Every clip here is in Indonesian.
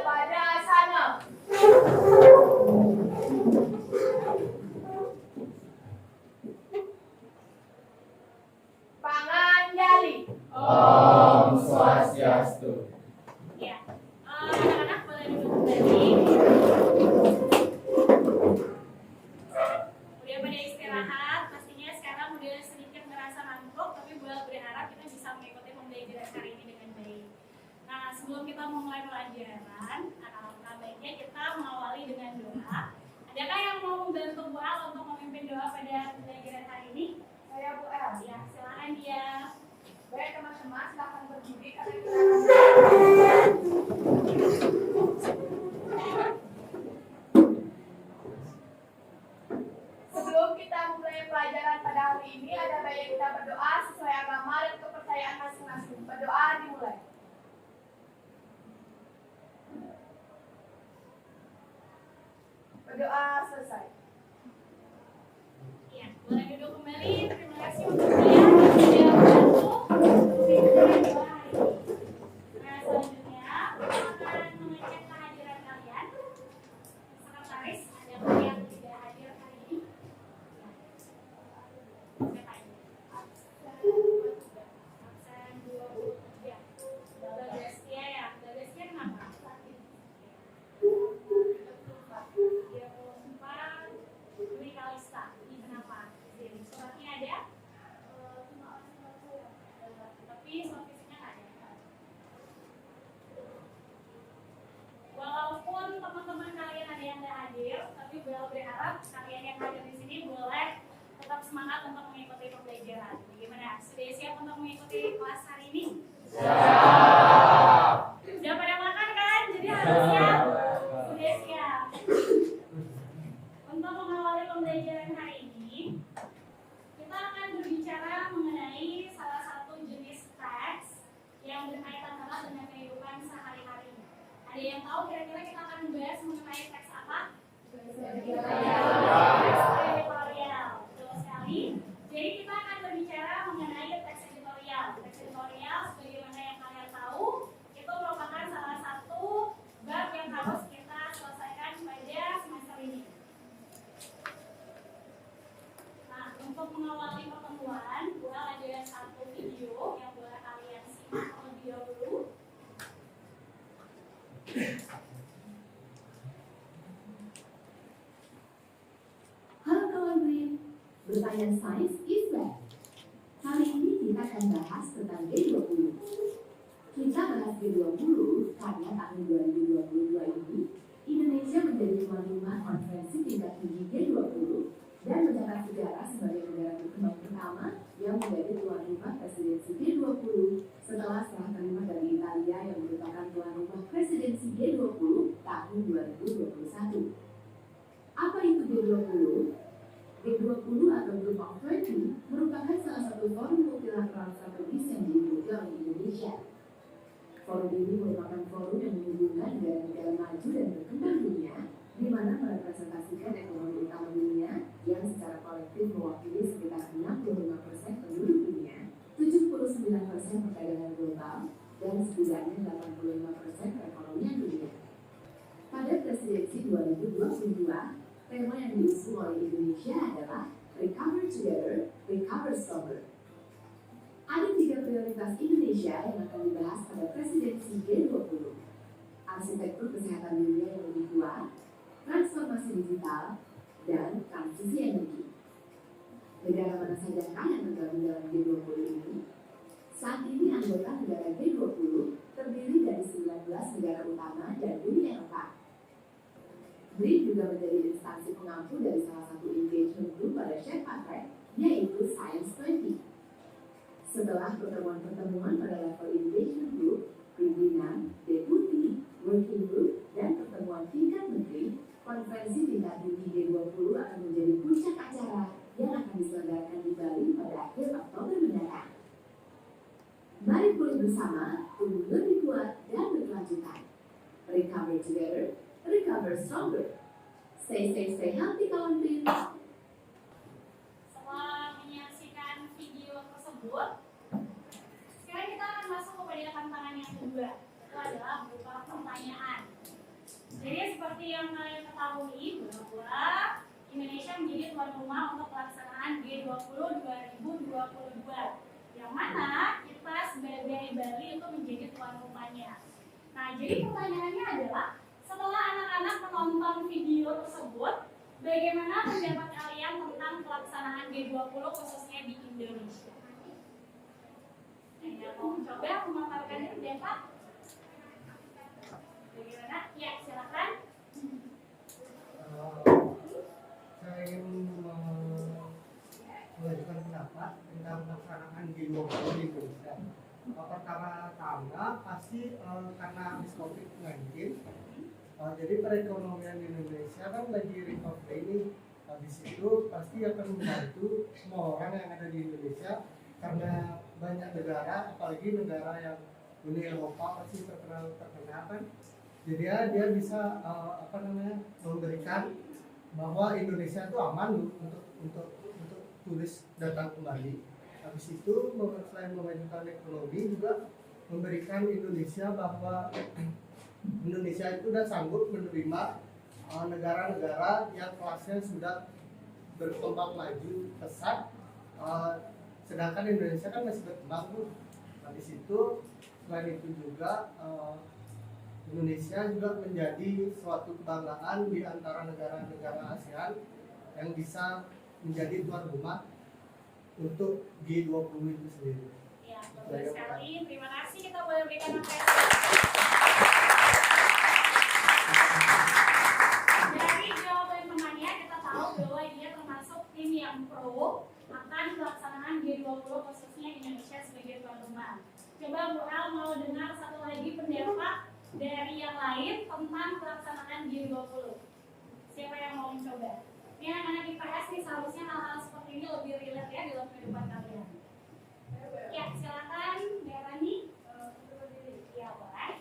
Pada sana. Pangan jali. Om Swastiastu. Ya, anak-anak boleh duduk kembali. Udah pada istirahat, pastinya sekarang udah sedikit merasa ngantuk, tapi Bella berharap kita bisa mengikuti pembelajaran hari ini dengan baik. Nah, sebelum kita memulai pelajaran, alangkah baiknya kita mengawali dengan doa. Adakah yang mau membantu Bu Al untuk memimpin doa pada pembelajaran hari ini? Saya Bu El. Ya, silakan dia. Baik teman-teman, silakan berdiri karena kita Sebelum kita mulai pelajaran pada hari ini, ada baiknya kita berdoa sesuai agama dan kepercayaan masing-masing. Berdoa dimulai. Berdoa selesai. Iya, boleh duduk kembali. Terima kasih untuk kalian yang sudah membantu memimpin doa hari ini. Nah, selanjutnya kita akan mengecek kehadiran kalian. Sekretaris, ada yang tidak hadir hari ini? Absen 23. Bagastia ya? Bagastia kenapa? 34. Dwi Kalista. Ini kenapa? Suratnya ada? Tapi surat fisiknya nggak ada. Walaupun teman-teman kalian ada yang nggak hadir, tapi Bella berharap kalian yang hadir di sini boleh tetap semangat untuk mengikuti pembelajaran. Bagaimana? Sudah siap untuk mengikuti kelas hari ini? Siap. Sudah pada makan kan? Jadi harus siap. Sudah siap. Untuk mengawali pembelajaran hari ini, kita akan berbicara mengenai salah satu jenis teks yang berkaitan erat dengan kehidupan sehari-hari. Ada yang tahu kira-kira kita akan membahas mengenai teks apa? Teks editorial. Betul sekali. Jadi kita akan berbicara mengenai teks editorial. Teks editorial, sebagaimana yang kalian tahu, itu merupakan salah satu bab yang harus kita selesaikan pada semester ini. Nah, untuk mengawali pertemuan, ada satu video yang boleh kalian simak terlebih dahulu. Halo kawan Green, bertanya sains is back. Kali ini kita akan bahas tentang G20. Kita bahas G20 karena tahun 2022 ini Indonesia menjadi tuan rumah konferensi tingkat tinggi G20 dan mencatat sejarah sebagai negara berkembang pertama yang menjadi tuan rumah presidensi G20 setelah serah terima dari Italia yang merupakan tuan rumah presidensi G20 tahun 2021. Apa itu G20? G20 atau Group of 20 merupakan salah satu forum multilateral strategis yang diikuti oleh Indonesia. Forum ini merupakan forum yang menghubungkan negara-negara maju dan berkembang dunia, di mana merepresentasikan ekonomi utama dunia yang secara kolektif mewakili sekitar 65% penduduk dunia, 79% perdagangan global, dan setidaknya 85% perekonomian dunia. Pada presidensi 2022, tema yang diusung oleh Indonesia adalah Recover Together, Recover Stronger. Ada 3 prioritas Indonesia yang akan dibahas pada presidensi G20. Arsitektur kesehatan dunia yang lebih kuat, transformasi digital, dan transisi energi. Negara mana sajakah yang tergabung dalam G20 ini? Saat ini anggota negara G20 terdiri dari 19 negara utama dan Uni Eropa. BRIC juga menjadi instansi pengampu dari salah satu engagement group pada Sherpa Track, yaitu Science 20. Setelah pertemuan-pertemuan pada level engagement group, pimpinan, deputi, working group, dan pertemuan tingkat menteri, konferensi tingkat tinggi G20 akan menjadi puncak acara yang akan diselenggarakan di Bali pada akhir Oktober mendatang. Mari pulih bersama, tumbuh lebih kuat dan berkelanjutan. Recover together, recover stronger. Stay healthy kawan Bin. Setelah menyaksikan video tersebut, sekarang kita akan masuk kepada tantangan yang kedua. yang kalian ketahui bahwa Indonesia menjadi tuan rumah untuk pelaksanaan G20 2022, yang mana kita sebagai Bali itu menjadi tuan rumahnya. Nah, jadi pertanyaannya adalah, setelah anak-anak menonton video tersebut, bagaimana pendapat kalian tentang pelaksanaan G20 khususnya di Indonesia? Nah, mau coba memaparkan pendapat? Bagaimana? Ya, silakan. Saya ingin mengajukan pendapat tentang pelaksanaan G20 di Indonesia. Pertama-tama pasti karena habis COVID-19, jadi perekonomian di Indonesia kan lagi recovery ini. Habis itu pasti akan membantu semua orang yang ada di Indonesia, karena banyak negara, apalagi negara yang Uni Eropa pasti terkenal kan. Jadi dia bisa memberikan bahwa Indonesia itu aman untuk turis datang kembali. Habis itu selain memajukan ekonomi juga memberikan Indonesia bahwa Indonesia itu sudah sanggup menerima negara-negara yang kelasnya sudah berkembang maju pesat, sedangkan Indonesia kan masih berkembang tuh. Habis itu selain itu juga Indonesia juga menjadi suatu kebanggaan di antara negara-negara ASEAN yang bisa menjadi tuan rumah untuk G20 itu sendiri. Ya, bagus sekali. Terima kasih. Kita boleh berikan apresiasi. Dari jawaban temannya, kita tahu bahwa dia termasuk tim yang pro akan pelaksanaan G20 khususnya Indonesia sebagai tuan rumah. Coba Bu Al mau dengar satu lagi pendapat dari yang lain tentang pelaksanaan G20. Siapa yang mau mencoba? Ini anak-anak IPS nih, seharusnya hal-hal seperti ini lebih relate ya dalam kehidupan kalian. Ya, silakan Mbak Rani. Ya, boleh.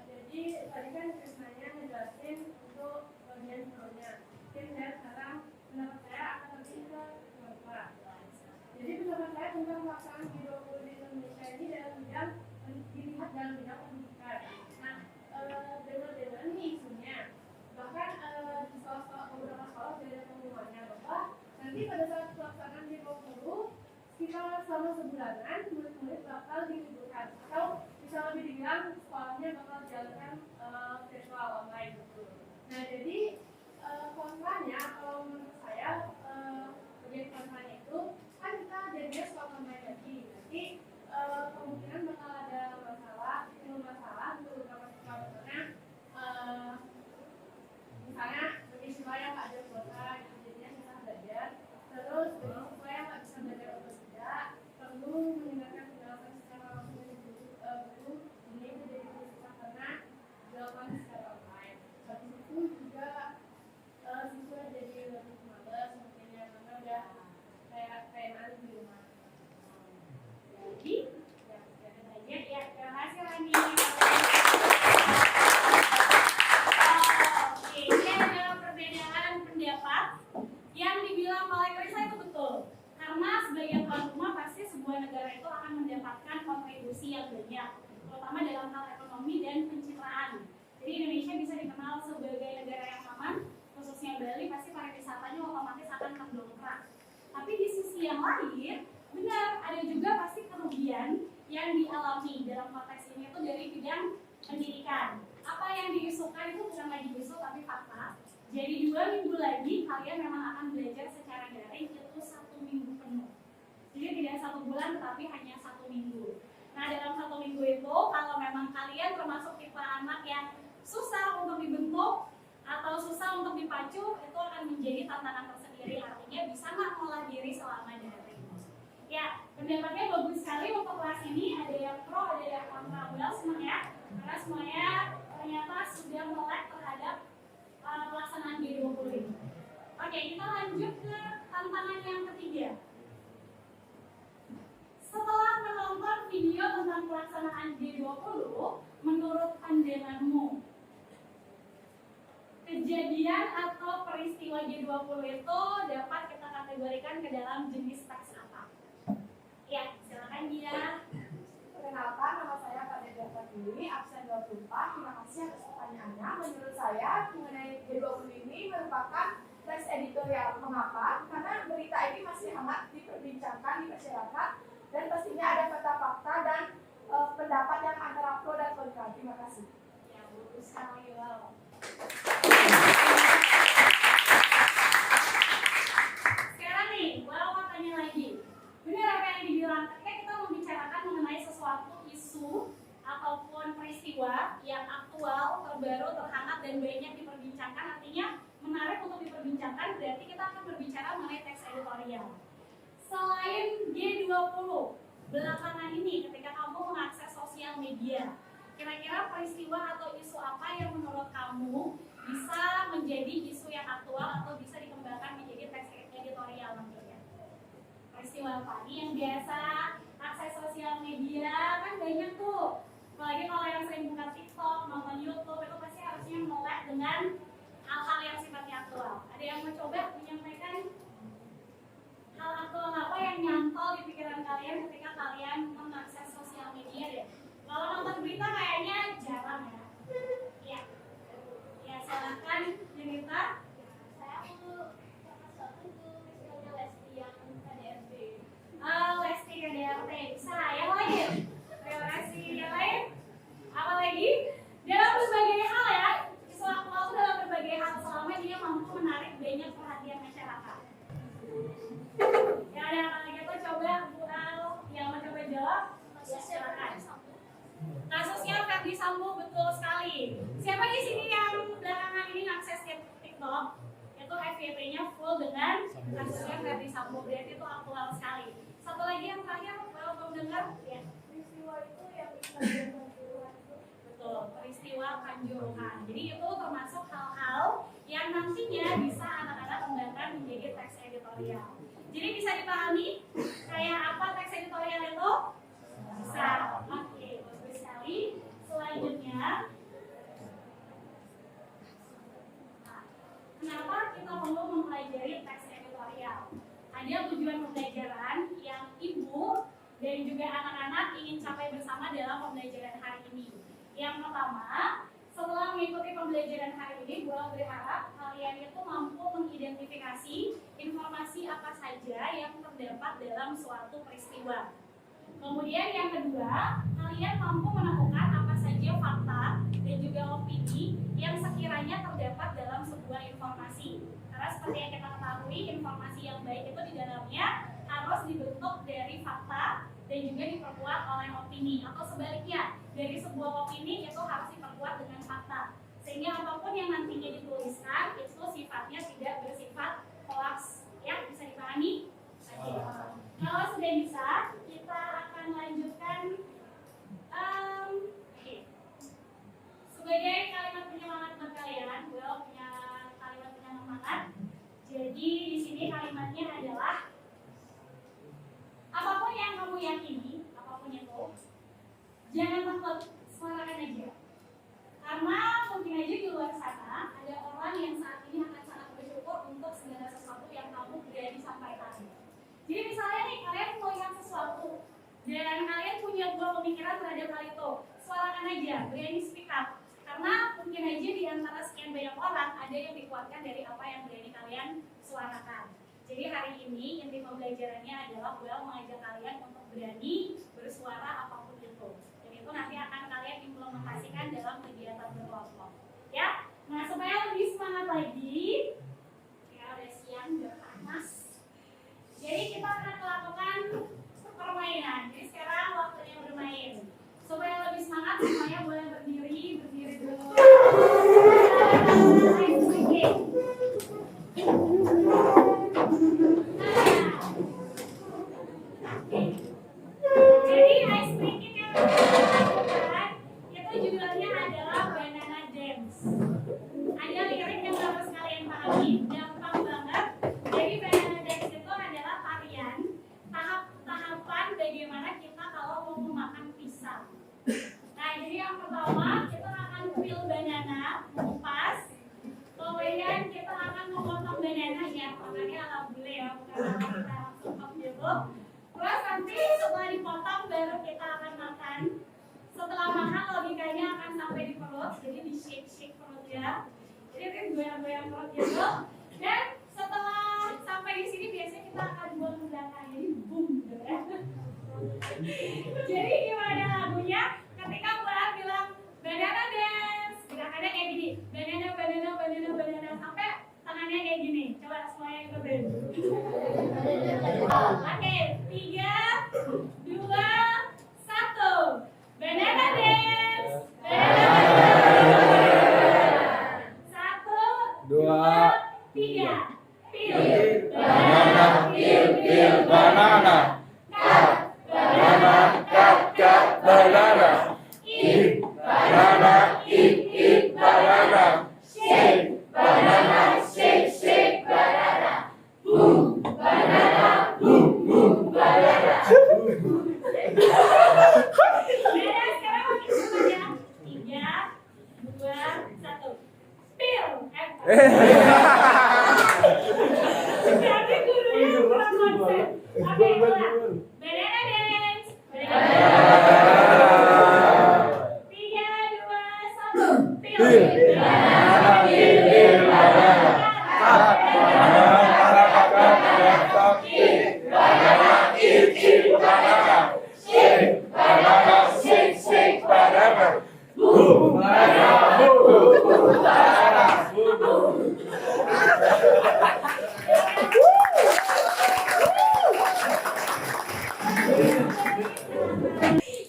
Jadi tadi kan Krisnanya ngejelasin untuk bagian pro-nya. Mungkin saya sekarang pendapat saya akan lebih ke Bapak. Jadi pendapat saya tentang pelaksanaan G20 di Indonesia ini dalam bidang dilihat dalam bidang pendidikan. Nah, dengar-dengar nih isunya. Bahkan di beberapa sekolah sudah ada pengumumannya bahwa nanti pada saat pelaksanaan G20 sekitar selama sebulanan murid-murid bakal diliburkan, atau bisa lebih dibilang sekolahnya bakal jalankan virtual online gitu. Nah, jadi kontranya kalau menurut saya bagian kontranya itu kan kita jadinya sekolah online lagi, nanti kemungkinan bakal ada masalah untuk beberapa sekolah, misalnya bagi siswa yang nggak ada kuota, jadinya susah belajar. Terus bagi siswa yang nggak bisa belajar otodidak, perlu mendengarkan penjelasan secara langsung dari guru, ini menjadi susah karena dilakukan secara online. Habis itu juga siswa jadi lebih malas mungkin ya, karena udah kayak di rumah. Jadi, ya, terima kasih Rani. Ini adalah perbedaan pendapat yang dibilang oleh Krisa itu betul. Karena sebagai tuan rumah pasti sebuah negara itu akan mendapatkan kontribusi yang banyak, terutama dalam hal ekonomi dan pencitraan. Jadi Indonesia bisa dikenal sebagai negara yang aman, khususnya Bali pasti pariwisatanya otomatis akan terdongkrak. Tapi di sisi yang lain, benar ada juga pasti kerugian yang dialami dalam konteks ini itu dari bidang pendidikan. Apa yang diisukan itu bukan lagi isu tapi fakta. Jadi 2 minggu lagi kalian memang akan belajar secara daring itu 1 minggu penuh. Jadi tidak 1 bulan tapi hanya 1 minggu. Nah, dalam 1 minggu itu kalau memang kalian termasuk tipe anak yang susah untuk dibentuk atau susah untuk dipacu, itu akan menjadi tantangan tersendiri. Artinya bisa nggak ngolah diri selama daring. Ya, pendapatnya bagus sekali untuk kelas ini. Ada yang pro, ada yang kontra. Well, semuanya, karena semuanya ternyata sudah melek terhadap pelaksanaan G20 ini. Oke, kita lanjut ke tantangan yang ketiga. Setelah menonton video tentang pelaksanaan G20, menurut pandanganmu, kejadian atau peristiwa G20 itu dapat kita kategorikan ke dalam jenis teks apa? Ya, silakan dia. Perkenalkan, nama saya Kak Dede Fatini, absen 24. Terima kasih atas pertanyaannya. pertanyaannya, menurut saya mengenai G20 ini merupakan teks editorial. Mengapa? Karena berita ini masih hangat diperbincangkan di masyarakat dan pastinya ada fakta-fakta dan pendapat yang antara pro dan kontra. Terima kasih. Ya, bagus sekali. Wow. Sekarang nih, gue mau tanya lagi. Benar apa yang dibilang ketika kita membicarakan mengenai sesuatu isu ataupun peristiwa yang aktual, terbaru, terhangat dan banyak diperbincangkan, artinya menarik untuk diperbincangkan, berarti kita akan berbicara mengenai teks editorial. Selain G20, belakangan ini ketika kamu mengakses sosial media, kira-kira peristiwa atau isu apa yang menurut kamu bisa menjadi isu yang aktual atau bisa dikembangkan menjadi teks editorial nantinya? Peristiwa apa nih yang biasa akses sosial media kan banyak tuh, apalagi kalau yang sering buka TikTok, nonton YouTube itu pasti harusnya melek dengan hal-hal yang sifatnya aktual. Ada yang mau coba menyampaikan hal aktual apa yang nyantol di pikiran kalian ketika kalian mengakses sosial media deh? Kalau nonton berita kayaknya jarang ya. Iya. Ya silakan cerita. Saya mau masuk ke misalnya Lesti yang KDRT. Lesti KDRT. Bisa. Yang lain? Terima kasih. Yang lain? Apa lagi? Dalam berbagai hal ya. Isu aktual itu dalam berbagai hal selama dia mampu menarik banyak perhatian masyarakat. Yang ada apa lagi tuh coba Bu Al yang mau coba jawab. Silakan. Kasusnya Ferdy Sambo, betul sekali. Siapa di sini yang belakangan ini ngakses TikTok? Itu FYP-nya full dengan kasusnya Ferdy Sambo, berarti itu aktual sekali. Satu lagi yang terakhir, kalau belum dengar, ya. Peristiwa itu yang Kanjuruhan itu. Betul, peristiwa Kanjuruhan. Jadi itu termasuk hal-hal yang nantinya bisa anak-anak kembangkan menjadi teks editorial. Jadi bisa dipahami kayak apa teks editorial itu? Bisa. Oke, bagus sekali. Selanjutnya, kenapa kita perlu mempelajari teks editorial? Ada tujuan pembelajaran yang ibu dan juga anak-anak ingin capai bersama dalam pembelajaran hari ini. Yang pertama, setelah mengikuti pembelajaran hari ini, gue berharap kalian itu mampu mengidentifikasi informasi apa saja yang terdapat dalam suatu peristiwa. Kemudian yang kedua, kalian mampu menemukan apa saja fakta dan juga opini yang sekiranya terdapat dalam sebuah informasi. Karena seperti yang kita ketahui, informasi yang baik itu di dalamnya harus dibentuk dari fakta dan juga diperkuat oleh opini, atau sebaliknya dari sebuah opini itu harus diperkuat dengan fakta, sehingga apapun yang nantinya dituliskan itu sifatnya tidak bersifat hoax. Ya, bisa dipahami? Kalau sudah bisa, kita akan lanjutkan sebagai kalimat penyemangat buat kalian. Gue punya kalimat penyemangat. Jadi di sini kalimatnya adalah apapun yang kamu yakini, apapun itu, jangan takut, suarakan aja. Karena mungkin aja di luar sana ada orang yang saat ini akan sangat bersyukur untuk segala sesuatu yang kamu berani sampaikan. Jadi misalnya nih, kalian melihat sesuatu dan kalian punya dua pemikiran terhadap hal itu, suarakan aja, berani speak up. Karena mungkin aja di antara sekian banyak orang ada yang dikuatkan dari apa yang berani kalian suarakan. Jadi hari ini inti pembelajarannya adalah gue mengajak kalian untuk berani bersuara apapun itu. Dan itu nanti akan kalian implementasikan dalam kegiatan berkelompok. Ya, nah supaya lebih semangat lagi, ya udah siang, udah panas. Jadi kita akan melakukan permainan. Jadi sekarang waktunya bermain. Supaya lebih semangat, semuanya boleh berdiri dulu. Jadi goyang-goyang perut gitu. Dan setelah sampai di sini biasanya kita akan buang ke belakang, jadi boom gitu ya. Jadi gimana lagunya? Ketika Bulan bilang banana dance, gerakannya kayak gini, banana banana banana banana sampai tangannya kayak gini. Coba semuanya ikutin. Oke, 3, 2, 1. Banana dance. Satu, dua, tiga. Pil. Banana, pil, banana. Banana, cut, banana. Eat, banana, eat, banana. Shake, banana, shake, banana. Boom, banana, boom, banana. Beda, sekarang makin cepat ya. 3, 2, 1. Pil. Jadi gurunya kurang konsep. Oke, ulang. Banana dance. Tiga, dua, satu. Pil. Banana, pil, banana. Banana, eat, banana. Shake, banana, shake, banana. Boom, banana, boom, banana.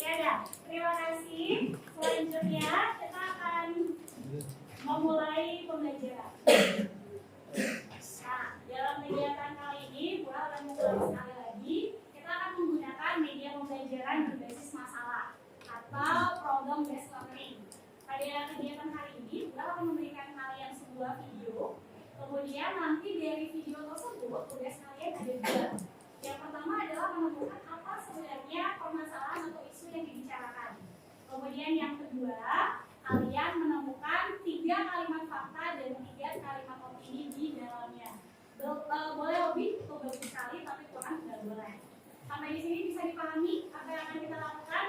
Ya, terima kasih. Selanjutnya kita akan memulai pembelajaran. Nah, dalam kegiatan kali ini, Bu akan memulai sekali lagi. Kita akan menggunakan media pembelajaran berbasis masalah atau problem based learning. Pada kegiatan hari ini, Bu akan memberikan kalian sebuah video. Kemudian nanti dari video tersebut, tugas kalian ada 2. Yang pertama adalah menemukan apa sebenarnya permasalahan atau isu yang dibicarakan. Kemudian yang kedua, kalian menemukan 3 kalimat fakta dan 3 kalimat opini di dalamnya. Boleh lebih, itu bagus sekali, tapi kurang tidak boleh. Sampai di sini bisa dipahami apa yang akan kita lakukan?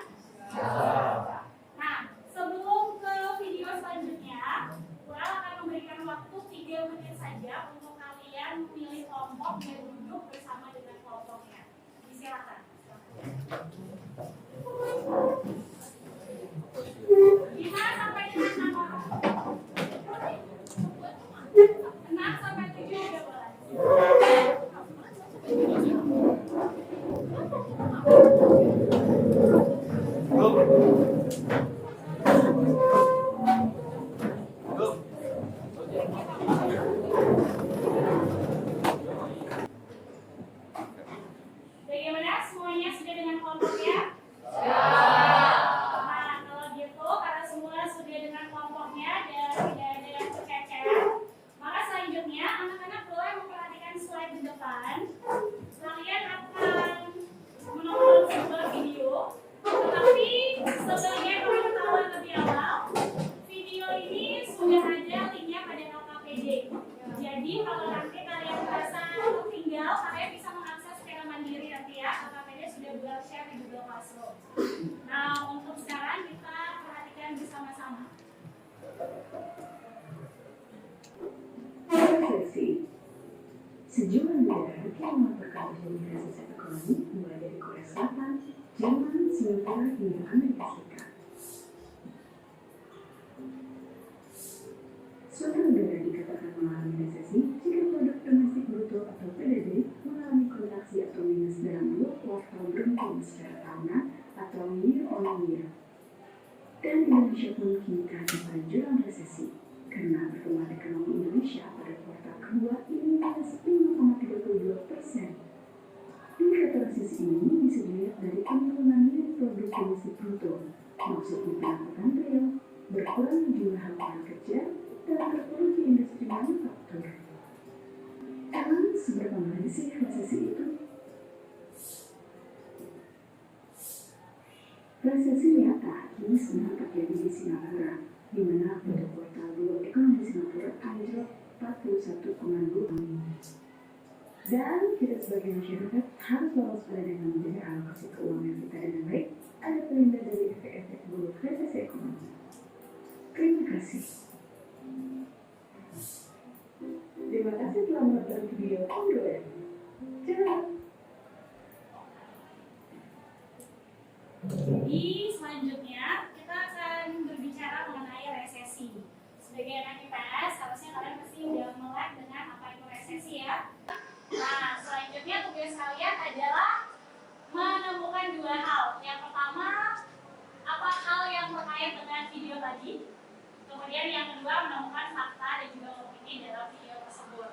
Nah, sebelum ke video selanjutnya, Ural akan memberikan waktu 3 menit saja untuk kalian memilih kelompok dan duduk bersama dengan kelompoknya. Silakan. 5 sampai 6 orang. 6 sampai 7 juga boleh. Bagaimana? Semuanya sudah dengan kelompoknya? Nah, kalau gitu, karena semua sudah dengan kelompoknya dan tidak ada yang tercecer, maka selanjutnya anak-anak boleh memperhatikan slide di depan. Kalian akan menonton sebuah video, tetapi sebagai pengetahuan lebih awal, video ini sudah ada linknya pada LKPD. Jadi kalau nanti kalian merasa tertinggal, kalian bisa mengakses secara mandiri nanti ya. LKPD sudah buat share di Google Classroom. Nah, untuk sekarang kita perhatikan bersama-sama. Resesi. Sejumlah negara yang melaporkan terjadinya resesi ekonomi mulai dari Korea Selatan, Jerman, Singapura hingga Amerika Serikat. Suatu negara dikatakan mengalami resesi jika produk domestik bruto atau PDB mengalami kontraksi atau minus dalam 2 kuartal beruntun secara tahunan atau year on year. Dan Indonesia pun kini terhadap pada jurang resesi karena pertumbuhan ekonomi Indonesia pada kuartal kedua ini minus 5,32%. Indikator resesi ini bisa dilihat dari penurunan nilai produk domestik bruto, maksudnya pendapatan real, berkurang jumlah lapangan kerja, dan terpuruknya industri manufaktur. Emang seberapa mana sih resesi itu? Resesi nyata kini sedang terjadi di Singapura, di mana pada kuartal 2 ekonomi Singapura anjlok 41,2%. Dan kita sebagai masyarakat harus waspada dengan menjaga alokasi keuangan kita dengan baik agar terhindar dari efek-efek buruk resesi ekonomi. Terima kasih. lagi. Kemudian yang kedua, menemukan fakta dan juga opini dalam video tersebut.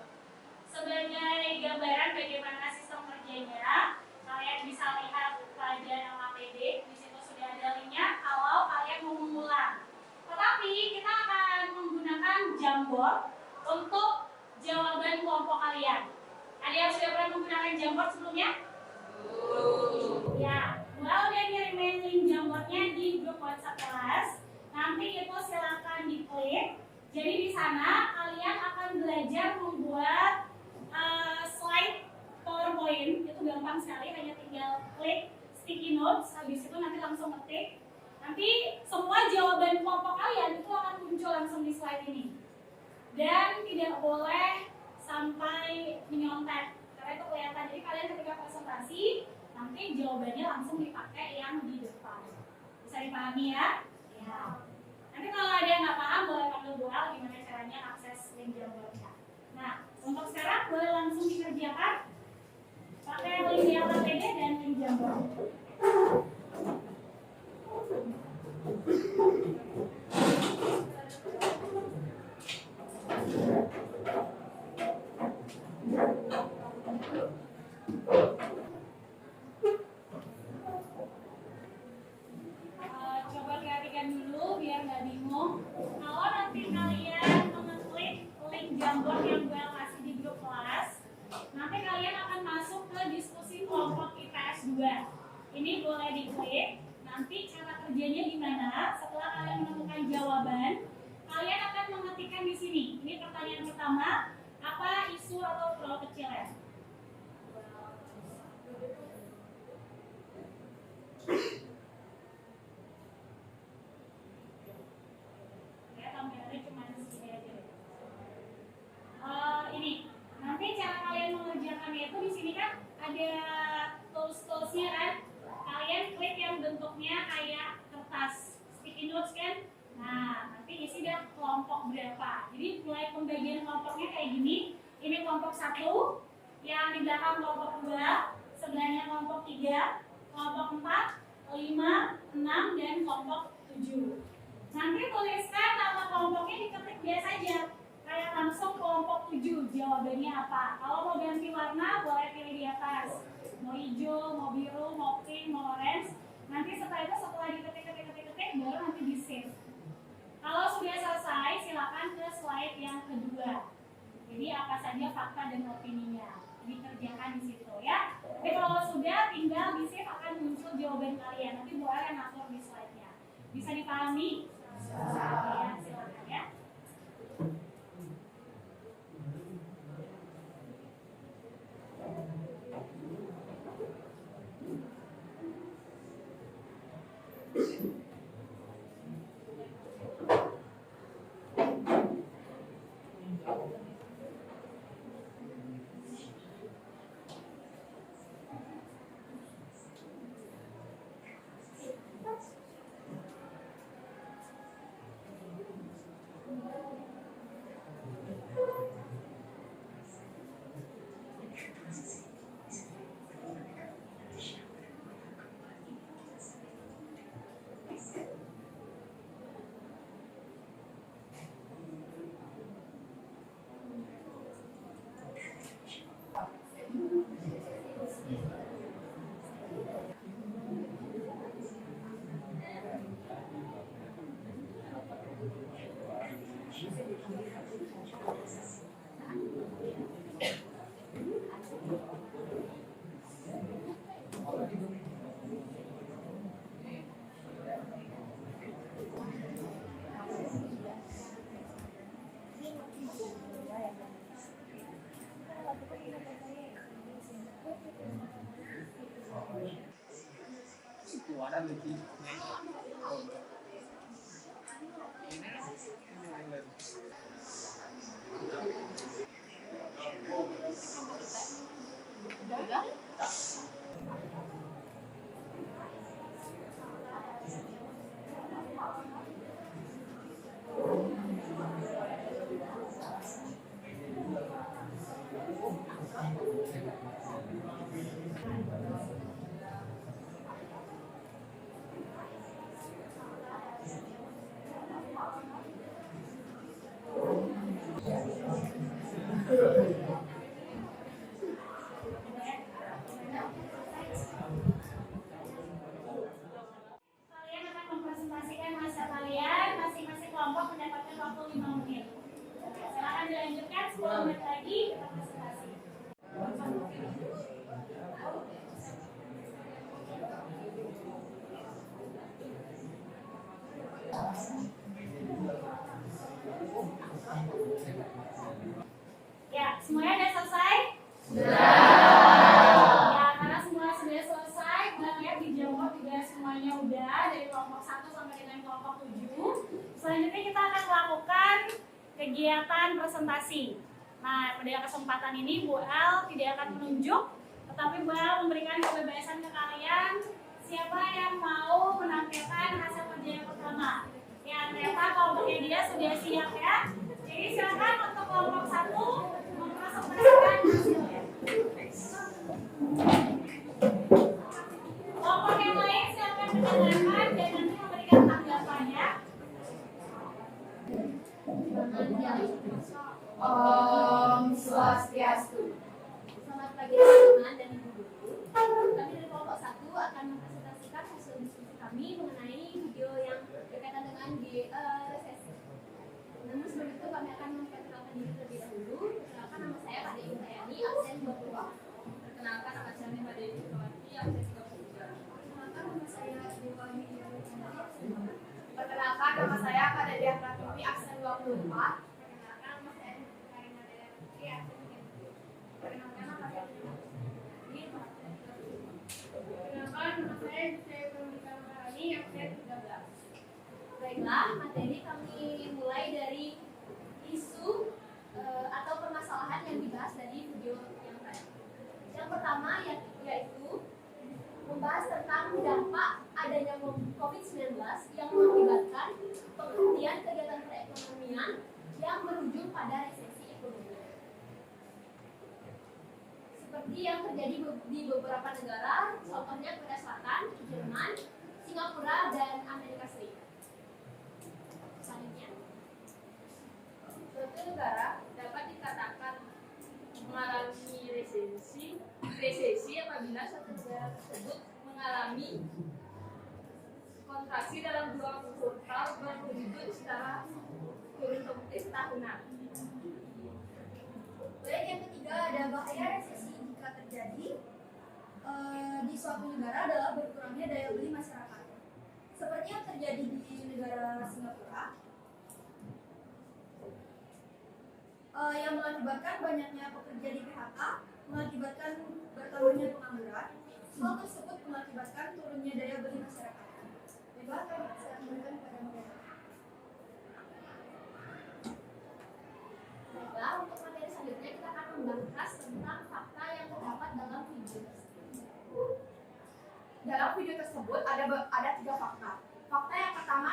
Sebagai gambaran bagaimana sistem kerjanya, kalian bisa lihat pada nama PD. Di situ sudah ada linknya kalau kalian mau mengulang. Tetapi kita akan menggunakan Jamboard untuk jawaban kelompok kalian. Ada yang sudah pernah menggunakan Jamboard sebelumnya? Ya, gua udah ngirimin link Jamboardnya di grup WhatsApp kelas. Nanti itu silakan diklik. Jadi di sana kalian akan belajar membuat slide PowerPoint. Itu gampang sekali, hanya tinggal klik sticky notes. Habis itu nanti langsung ketik. Nanti semua jawaban kelompok kalian itu akan muncul langsung di slide ini. Dan tidak boleh sampai menyontek, karena itu kelihatan. Jadi kalian ketika presentasi nanti jawabannya langsung dipakai yang di depan. Bisa dipahami ya? Ya. Nanti kalau ada yang nggak paham boleh panggil Bu Al gimana caranya akses link Jamboardnya. Nah, untuk sekarang boleh langsung dikerjakan pakai link yang APD dan link Jamboard. Coba perhatikan dulu biar nggak bingung. Kalau nanti kalian mengeklik link Jamboard yang gue kasih di grup kelas, nanti kalian akan masuk ke diskusi kelompok IPS 2. Ini boleh diklik. Nanti cara kerjanya gimana? Setelah kalian menemukan jawaban, kalian akan mengetikkan di sini. Ini pertanyaan pertama, apa isu atau pulau kecil ya? Ya, tampilannya cuma segini aja. Ini nanti cara kalian mengerjakannya itu di sini kan ada tools-toolsnya kan. Kalian klik yang bentuknya kayak kertas sticky notes kan. Nah, nanti isi dia kelompok berapa. Jadi mulai pembagian kelompoknya kayak gini. Ini kelompok 1, yang di belakang kelompok 2, sebelahnya kelompok 3, kelompok 4, 5, 6, dan kelompok 7. Nanti tuliskan nama kelompoknya diketik biasa aja. Kayak langsung kelompok 7, jawabannya apa. Kalau mau ganti warna, boleh pilih di atas. Mau hijau, mau biru, mau pink, mau orange. Nanti setelah itu, setelah diketik, baru nanti di save. Kalau sudah selesai, silakan ke slide yang kedua. Jadi apa saja fakta dan opininya dikerjakan di situ ya. Tapi kalau sudah, tinggal di save akan muncul jawaban kalian. Nanti boleh yang atur di slide-nya. Bisa dipahami? Ya, silakan ya. Ya, semuanya udah selesai? Ya, karena semua sudah selesai, kita lihat di Jawa juga semuanya udah dari kelompok 1 sampai dengan kelompok 7. Selanjutnya kita akan melakukan kegiatan presentasi. Nah, pada kesempatan ini Bu El tidak akan menunjuk, tetapi Bu El memberikan kebebasan ke kalian siapa yang mau menampilkan hasil kerja yang pertama. Ya, ternyata kelompoknya dia sudah siap ya. Jadi silakan untuk kelompok 1 mempresentasikan hasilnya. Kelompok yang lain silakan mendengarkan dan nanti memberikan tanggapannya. Om Swastiastu. Selamat pagi teman-teman dan ibu guru. Kami dari kelompok 1 akan mempresentasikan hasil diskusi kami mengenai video yang berkaitan dengan resesi. Namun sebelum itu kami akan memperkenalkan diri terlebih dahulu. Perkenalkan, nama saya Kak Dewi Hayani, absen 20. Perkenalkan, nama saya Mbak Dewi Kawati, absen 33. Perkenalkan, nama saya Dewa Widya. Perkenalkan, nama saya Kak Dewi Pratiwi, absen 24. Baiklah, materi kami mulai dari isu atau permasalahan yang dibahas dari video yang tadi. Yang pertama yaitu membahas tentang dampak adanya COVID-19 yang mengakibatkan penghentian kegiatan perekonomian yang berujung pada resesi ekonomi. Seperti yang terjadi di beberapa negara, contohnya Korea Selatan, Jerman, Singapura, dan Amerika Serikat. Selanjutnya, Suatu negara dapat dikatakan mengalami resesi apabila suatu negara tersebut mengalami kontraksi dalam dua kuartal berturut-turut secara tahunan. baik, yang ketiga ada bahaya resesi jika terjadi di suatu negara adalah berkurangnya daya beli masyarakat. Seperti yang terjadi di negara Singapura, yang mengakibatkan banyaknya pekerja di PHK, mengakibatkan bertambahnya pengangguran. Hal tersebut mengakibatkan turunnya daya beli masyarakat. Baiklah, saya kembalikan kepada mereka. Baiklah, untuk materi selanjutnya kita akan membahas tentang fakta yang terdapat dalam video tersebut. Dalam video tersebut ada 3 fakta. Fakta yang pertama,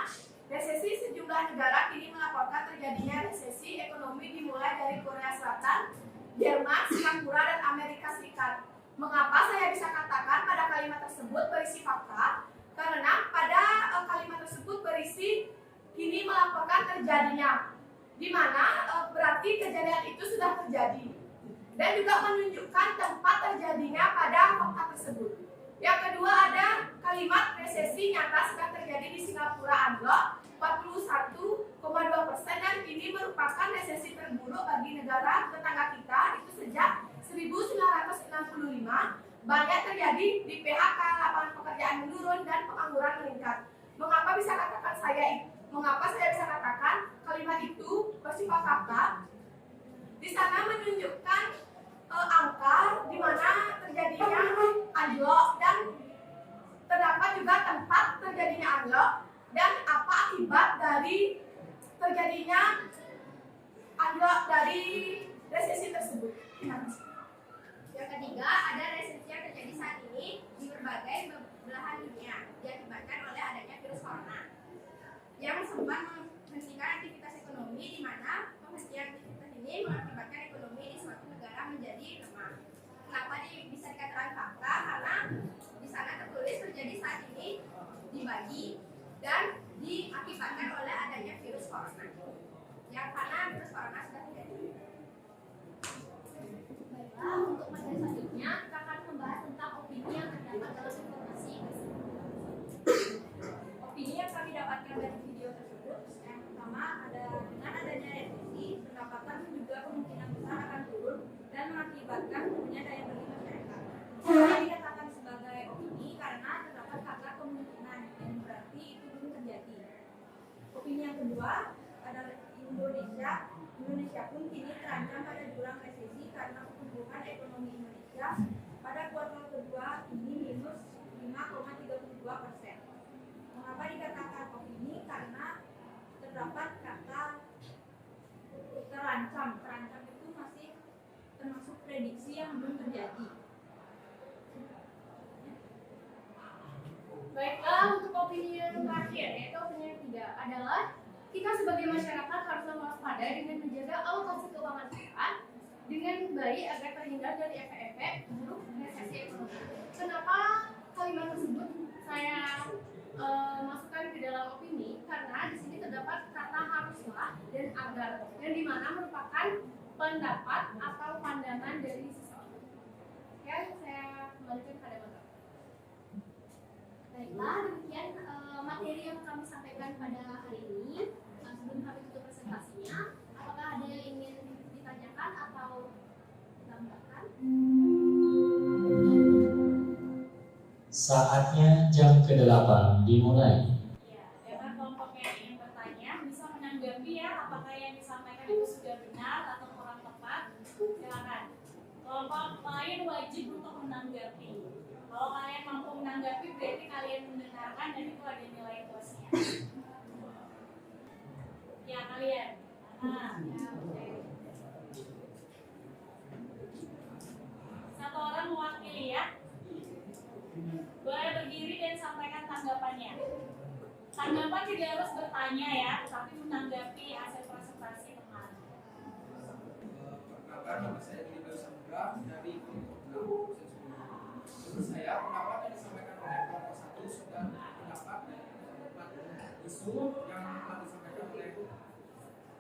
resesi sejumlah negara kini melaporkan terjadinya resesi ekonomi dimulai dari Korea Selatan, Jerman, Singapura, dan Amerika Serikat. Mengapa saya bisa katakan pada kalimat tersebut berisi fakta? Karena pada kalimat tersebut berisi kini melaporkan terjadinya, di mana berarti kejadian itu sudah terjadi, dan juga menunjukkan tempat terjadinya pada fakta tersebut. Yang kedua ada kalimat resesi nyata sedang terjadi di Singapura anjlok 41,2%, dan ini merupakan resesi terburuk bagi negara tetangga kita itu sejak 1965. Banyak terjadi di PHK, lapangan pekerjaan menurun, dan pengangguran meningkat. Mengapa saya bisa katakan kalimat itu bersifat fakta? Di sana menunjukkan angka di mana terjadinya anjlok, dan terdapat juga tempat terjadinya anjlok dan apa akibat dari terjadinya anjlok dari resesi tersebut. Yang ketiga, ada resesi yang terjadi saat ini di berbagai belahan dunia diakibatkan oleh adanya virus corona yang sempat menghentikan aktivitas ekonomi, di mana penghentian aktivitas ini mengakibatkan ekonomi di suatu negara menjadi lemah. Kenapa bisa dikatakan fakta? Karena di sana tertulis terjadi saat ini dibagi dan diakibatkan oleh adanya virus corona. Yang karena virus corona sudah terjadi. Baiklah, untuk materi selanjutnya kita akan membahas tentang opini yang terdapat dalam informasi tersebut. Opini yang kami dapatkan dari video tersebut, yang pertama ada dengan adanya resesi, pendapatan juga kemungkinan besar akan turun dan mengakibatkan turunnya daya beli masyarakat. Ini dikatakan sebagai opini karena terdapat kata kemungkinan, yang berarti itu belum terjadi. opini yang kedua adalah Indonesia pun kini terancam pada jurang resesi karena pertumbuhan ekonomi Indonesia pada kuartal kedua ini minus 5,32%. Mengapa dikatakan opini? Karena terdapat kata terancam. Terancam itu masih termasuk prediksi yang belum terjadi. Baiklah, untuk opini yang terakhir, yaitu opini yang ketiga adalah kita sebagai masyarakat harus waspada dengan menjaga alokasi keuangan kita dengan baik agar terhindar dari efek-efek buruk resesi ekonomi. Kenapa kalimat tersebut saya masukkan ke dalam opini? Karena di sini terdapat kata haruslah dan agar, yang dimana merupakan pendapat atau pandangan dari seseorang. Oke, saya kembalikan pada materi. Baiklah, demikian materi yang kami sampaikan pada hari ini. Sebelum kami tutup presentasinya, apakah ada yang ingin ditanyakan atau ditambahkan? Saatnya jam ke-8 dimulai. Ya, dapat kelompok yang ingin bertanya bisa menanggapi ya apakah yang disampaikan itu sudah benar atau kurang tepat. Silakan. Kelompok lain wajib untuk menanggapi. Kalau kalian mampu menanggapi berarti kalian mendengarkan dan itu ada nilai plusnya. Ya kalian. Satu orang mewakili ya. Boleh berdiri dan sampaikan tanggapannya. Tanggapan tidak harus bertanya ya, tapi menanggapi hasil presentasi teman. Perkenalkan, nama saya Dwi Samudra dari kelompok 6. Menurut saya, pendapat yang disampaikan oleh kelompok 1 sudah pendapat dari kelompok 4. Isu yang telah disampaikan oleh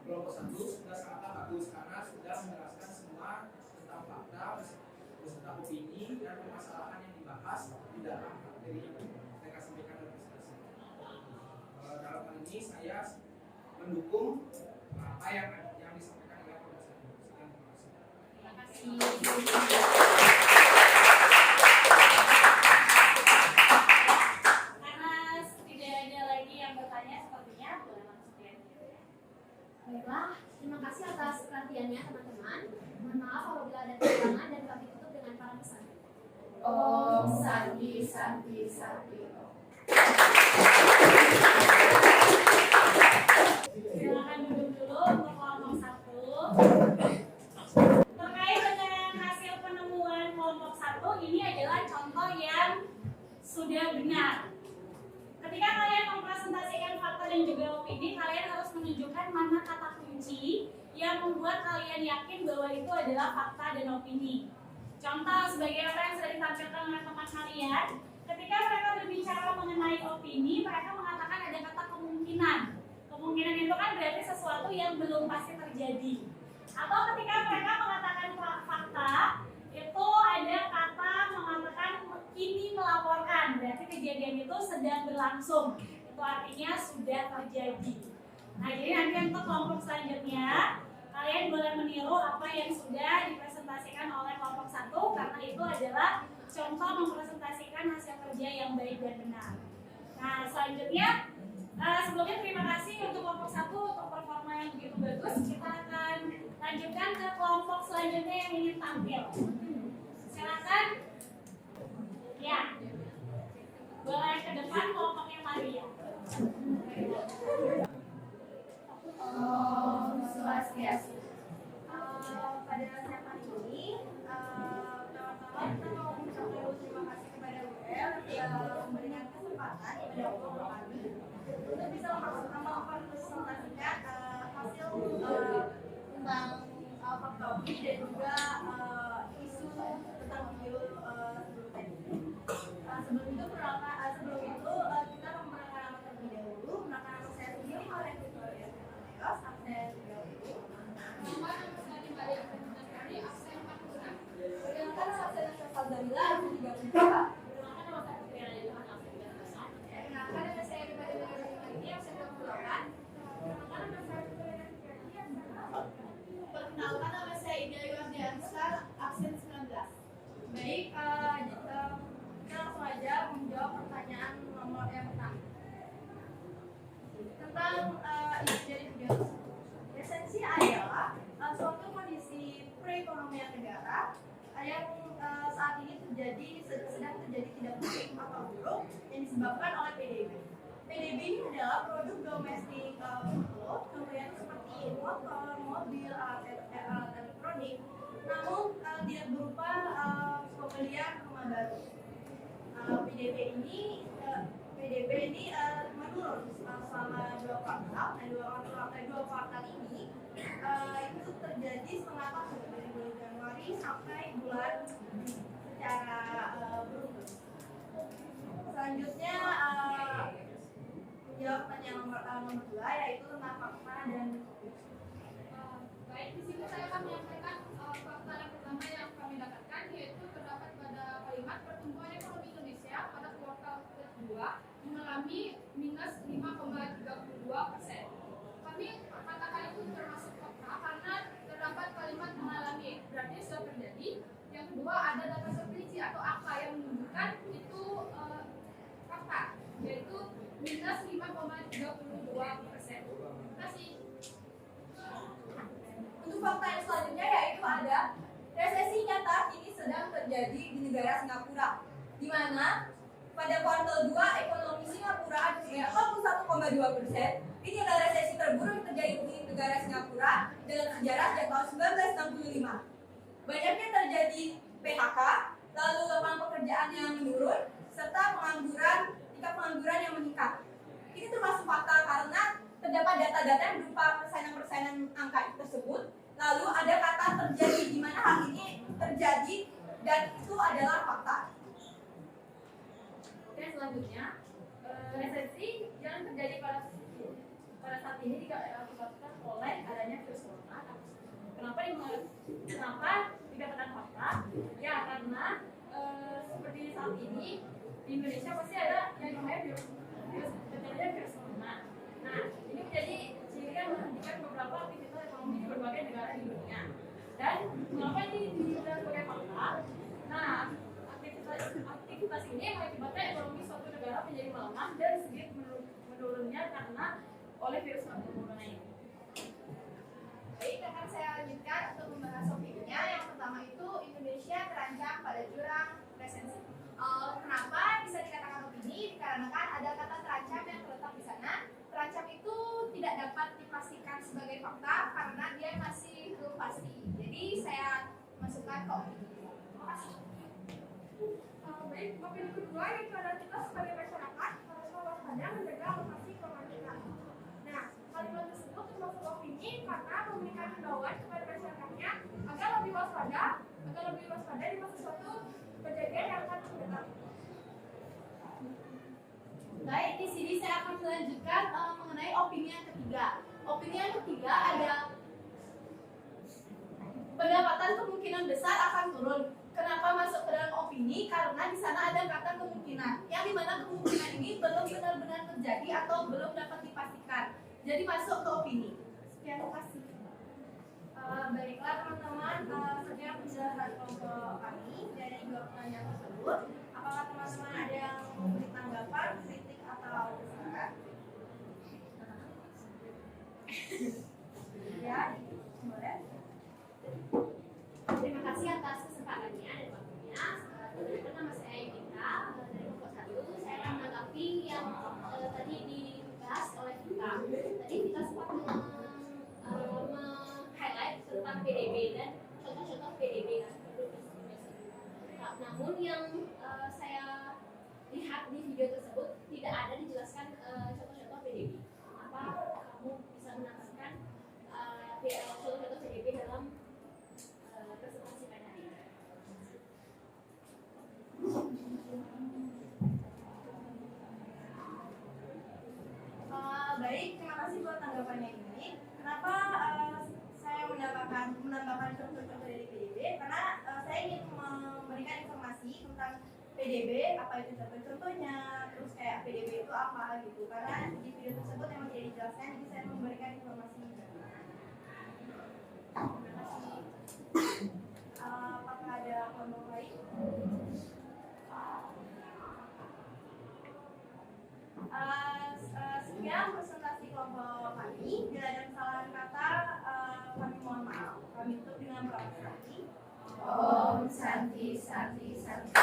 kelompok 1 sudah sangatlah bagus karena sudah menjelaskan semua tentang fakta, beserta opini dan permasalahan yang dibahas di dalam materi yang mereka sampaikan dalam presentasi. Dalam hal ini saya mendukung apa yang disampaikan oleh kelompok 1. Terima kasih. Karena tidak ada lagi yang bertanya sepertinya boleh langsung ya. Baiklah, terima kasih atas perhatiannya teman-teman. Mohon maaf apabila ada kekurangan dan kami tutup dengan para pesan. Om Santi Santi Santi. Silakan duduk dulu untuk kelompok 1. Terkait dengan hasil penemuan kelompok 1, ini adalah contoh yang sudah benar. Ketika kalian mempresentasikan fakta dan juga opini, kalian harus menunjukkan mana kata kunci yang membuat kalian yakin bahwa itu adalah fakta dan opini. Contoh sebagai apa yang sudah ditampilkan oleh teman kalian, ketika mereka berbicara mengenai opini, mereka mengatakan ada kata kemungkinan. Kemungkinan itu kan berarti sesuatu yang belum pasti terjadi. Atau ketika mereka mengatakan fakta, itu ada kata mengatakan kini melaporkan, berarti kejadian itu sedang berlangsung. Itu artinya sudah terjadi. Nah, jadi nanti untuk kelompok selanjutnya, kalian boleh meniru apa yang sudah dipresentasikan oleh kelompok 1 karena itu adalah contoh mempresentasikan hasil kerja yang baik dan benar. Nah, selanjutnya sebelumnya terima kasih untuk kelompok 1 untuk performa yang begitu bagus. Kita akan lanjutkan ke kelompok selanjutnya yang ingin tampil. Silakan. Ya. Boleh ke depan kelompoknya Maria. Om Swastiastu. Pada saat hari ini, pertama-tama kita mau mengucapkan terima kasih kepada UL yang memberikan kesempatan kepada kelompok kami untuk bisa mempresentasikan hasil tentang fakta opini dan juga isu tentang video sebelum tadi. Sebelum itu kita memperkenalkan nama terlebih dahulu. Perkenalkan nama saya sendiri oleh Victoria Teos, absen 30. Nama saya Maria Fernanda Ferry, absen 46. Perkenalkan nama saya Syafa Zabila, absen 32. Perkenalkan nama saya Putri Alena, absen 19. Perkenalkan nama saya Ibadah yang disebabkan oleh PDB. PDB ini adalah produk domestik bruto, contohnya seperti motor, mobil, alat elektronik, namun tidak berupa pembelian rumah baru. PDB ini menurun selama 2 kuartal. Nah, dua kuartal ini itu terjadi setengah tahun dari bulan Januari sampai bulan secara beruntun. Selanjutnya menjawab pertanyaan nomor 2 yaitu tentang fakta dan Baik, di sini saya akan menyampaikan fakta yang pertama yang kami dapatkan, yaitu terdapat pada kalimat pertumbuhan ekonomi Indonesia pada kuartal kedua mengalami minus 5,32%. Kami katakan itu termasuk fakta karena terdapat kalimat mengalami, berarti sudah terjadi. Yang kedua, ada data terperinci atau angka yang menunjukkan itu fakta, yaitu minus 5,32%. Terima kasih. Untuk fakta yang selanjutnya yaitu ada resesi nyata kini sedang terjadi di negara Singapura, di mana pada kuartal 2 ekonomi Singapura dengan 41,2%. Ini adalah resesi terburuk yang terjadi di negara Singapura dalam sejarah sejak tahun 1965. Banyaknya terjadi PHK, lalu lapangan pekerjaan yang menurun, serta tingkat pengangguran yang meningkat. Ini termasuk fakta karena terdapat data-data yang berupa persenan-persenan angka tersebut. Lalu ada kata terjadi, di mana hal ini terjadi dan itu adalah fakta. Oke, selanjutnya resesi yang terjadi pada saat ini disebabkan oleh adanya virus corona. Kenapa dikatakan fakta? Ya karena seperti saat ini di Indonesia pasti ada yang namanya virus corona. Nah, ini menjadi ciri yang menghentikan beberapa aktivitas ekonomi di berbagai negara di dunia. Dan mengapa ini dinilai sebagai fakta? Nah, aktivitas ini mengakibatkan ekonomi suatu negara menjadi melemah dan sedikit menurunnya karena oleh virus corona ini. Baik, akan saya lanjutkan untuk membahas topiknya. Yang pertama itu Indonesia terancam pada jurang resesi. Kenapa bisa dikatakan begini? Dikarenakan ada kata terancam yang terletak di sana. Terancam itu tidak dapat dipastikan sebagai fakta karena dia masih belum pasti. Jadi saya masukkan ke opini. Terima kasih. Baik, opini kedua yaitu adalah kita sebagai masyarakat harus waspada menjaga alokasi keuangan kita. Nah, kalimat tersebut termasuk opini karena memberikan himbauan kepada masyarakatnya agar lebih waspada di masa suatu kejadian yang akan datang. Baik, di sini saya akan melanjutkan mengenai opini yang ketiga. Opini yang ketiga ada pendapatan kemungkinan besar akan turun. Kenapa masuk ke dalam opini? Karena di sana ada kata kemungkinan, yang dimana kemungkinan ini belum benar-benar terjadi atau belum dapat dipastikan. Jadi masuk ke opini. Sekian, terima kasih. Baiklah teman-teman, sekian penjelasan kelompok kami dari 2 pertanyaan tersebut. Apakah teman-teman ada yang memberi tanggapan, kritik atau saran? Ya, boleh. Terima kasih atas kesempatannya dan waktunya. Perkenalkan nama saya Yunita dari kelompok 1. Saya akan menanggapi yang tadi dibahas oleh kita. Tadi kita sempat meng-highlight tentang PDB dan contoh-contoh PDB kan. Namun yang saya lihat di video tersebut tidak ada dijelaskan contoh-contoh PDB. Kenapa kamu bisa menambahkan contoh-contoh PDB dalam presentasi pada hari ini? Baik, terima kasih buat tanggapannya ini. Kenapa saya menambahkan contoh-contoh dari PDB? Karena saya ingin memberikan informasi tentang PDB, apa itu contoh-contohnya, terus kayak PDB itu apa gitu. Karena di video tersebut memang tidak dijelaskan, jadi saya memberikan informasi. Terima kasih. Apakah ada kelompok lain? Sekian presentasi kelompok kami. Bila ada kesalahan kata, kami mohon maaf. Kami tutup dengan proklamasi. Om Santi Santi Santi.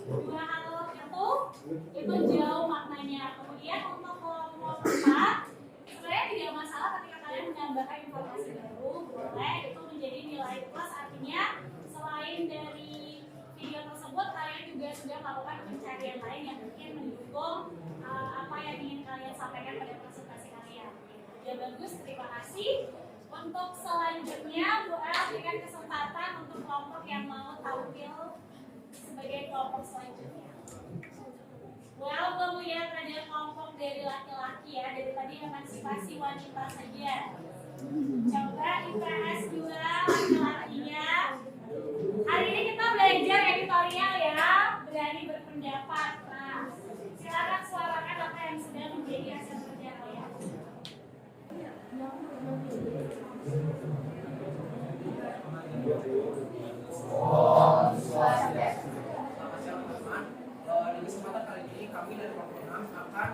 dua hal itu jauh maknanya. Kemudian untuk kelompok 4, sebenarnya tidak masalah ketika kalian menambahkan informasi baru, boleh, itu menjadi nilai plus. Artinya selain dari video tersebut, kalian juga sudah melakukan pencarian lain yang mungkin mendukung apa yang ingin kalian sampaikan pada presentasi kalian. Ya bagus, terima kasih. Untuk selanjutnya, Bu El berikan kesempatan untuk kelompok yang mau tampil sebagai kelompok selanjutnya. Well, kemudian ada kelompok dari laki-laki ya, dari tadi emansipasi wanita saja. Coba IPS 2 laki-lakinya. Hari ini kita belajar editorial ya, berani berpendapat. Nah, silakan suarakan apa yang sudah menjadi hasil kerja kalian. Di kesempatan kali ini kami dari kelompok 6 akan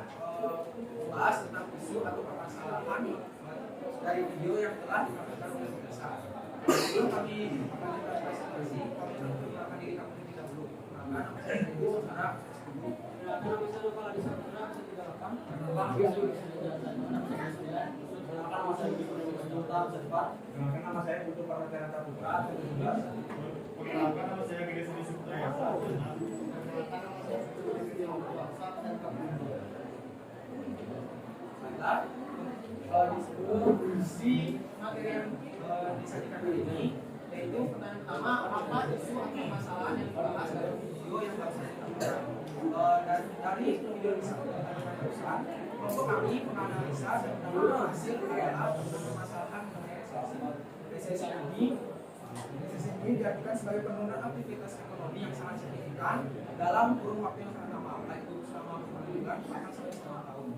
membahas tentang isu atau permasalahan dari video yang telah ditampilkan oleh pemirsa. Sebelum kami akan presentasi, kami akan memperkenalkan diri kami terlebih dahulu. Nama saya Ibu Sarah. Nama saya Lupa Ladisa Putra, saya 38. Nama saya Ibu Putra, nama saya Putu Parwaterata Putra, saya 17. Perkenalkan, nama saya Gede Sudi Suprayasa. Baiklah, di sebelum isi materi yang disajikan hari ini, yaitu pertanyaan pertama, apa isu atau permasalahan yang dibahas dalam video yang baru saja ditampilkan. Dan dari video disampaikan barusan, kelompok kami menganalisa dan menemukan hasil adalah permasalahan mengenai resesi ini. Resesi ini diartikan sebagai penurunan aktivitas ekonomi yang sangat signifikan dalam kurun waktu yang sangat lama, baik itu selama 5 bulan bahkan sampai setengah tahun.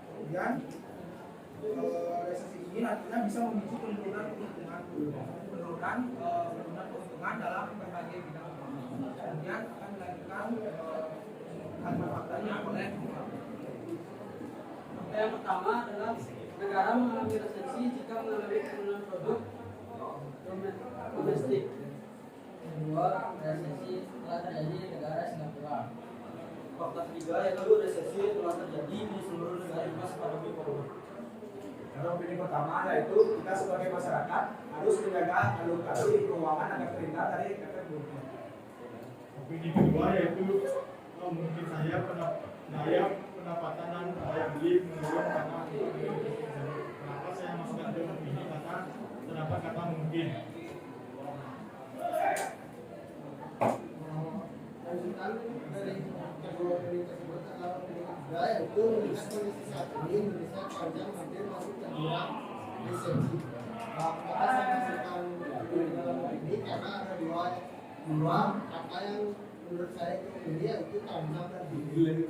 Kemudian resesi ini nantinya bisa memicu penurunan keuntungan dalam berbagai bidang ekonomi. Kemudian akan dilanjutkan kalimat faktanya oleh yang pertama adalah negara mengalami resesi jika mengalami penurunan produk domestik. Kedua, resesi telah terjadi di negara Singapura. Faktor ketiga yaitu resesi telah terjadi di seluruh negara pasca pandemi corona. Dan opini pertama yaitu kita sebagai masyarakat harus menjaga alokasi keuangan agar terhindar dari efek buruknya. Opini kedua yaitu mungkin daya pendapatan dan daya beli menurun karena kenapa saya masukkan ke opini karena terdapat kata mungkin. Lanjutan dari kedua opini tersebut adalah opini ketiga yaitu melihat kondisi saat ini Indonesia sepanjang hampir masuk ke jurang resesi. Maka saya masukkan di dalam opini karena ada dua kata yang menurut saya itu opini yaitu tanggung dan tinggi.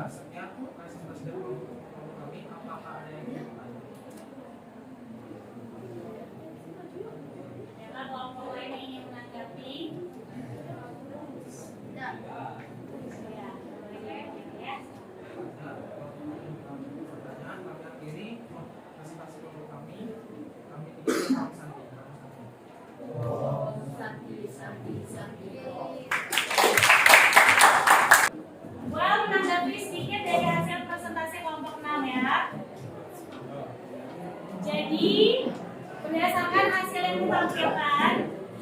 sekian presentasi dari kelompok kami. Apakah ada yang ingin bertanya? Ada kelompok lain yang ingin menanggapi? Tidak. Ya, boleh ya. Pertanyaan kami akhiri presentasi kelompok kami. Kami tidak Santi. Well, menanggapi sedikit dari hasil presentasi kelompok 6 ya. Jadi, berdasarkan hasil yang ditampilkan,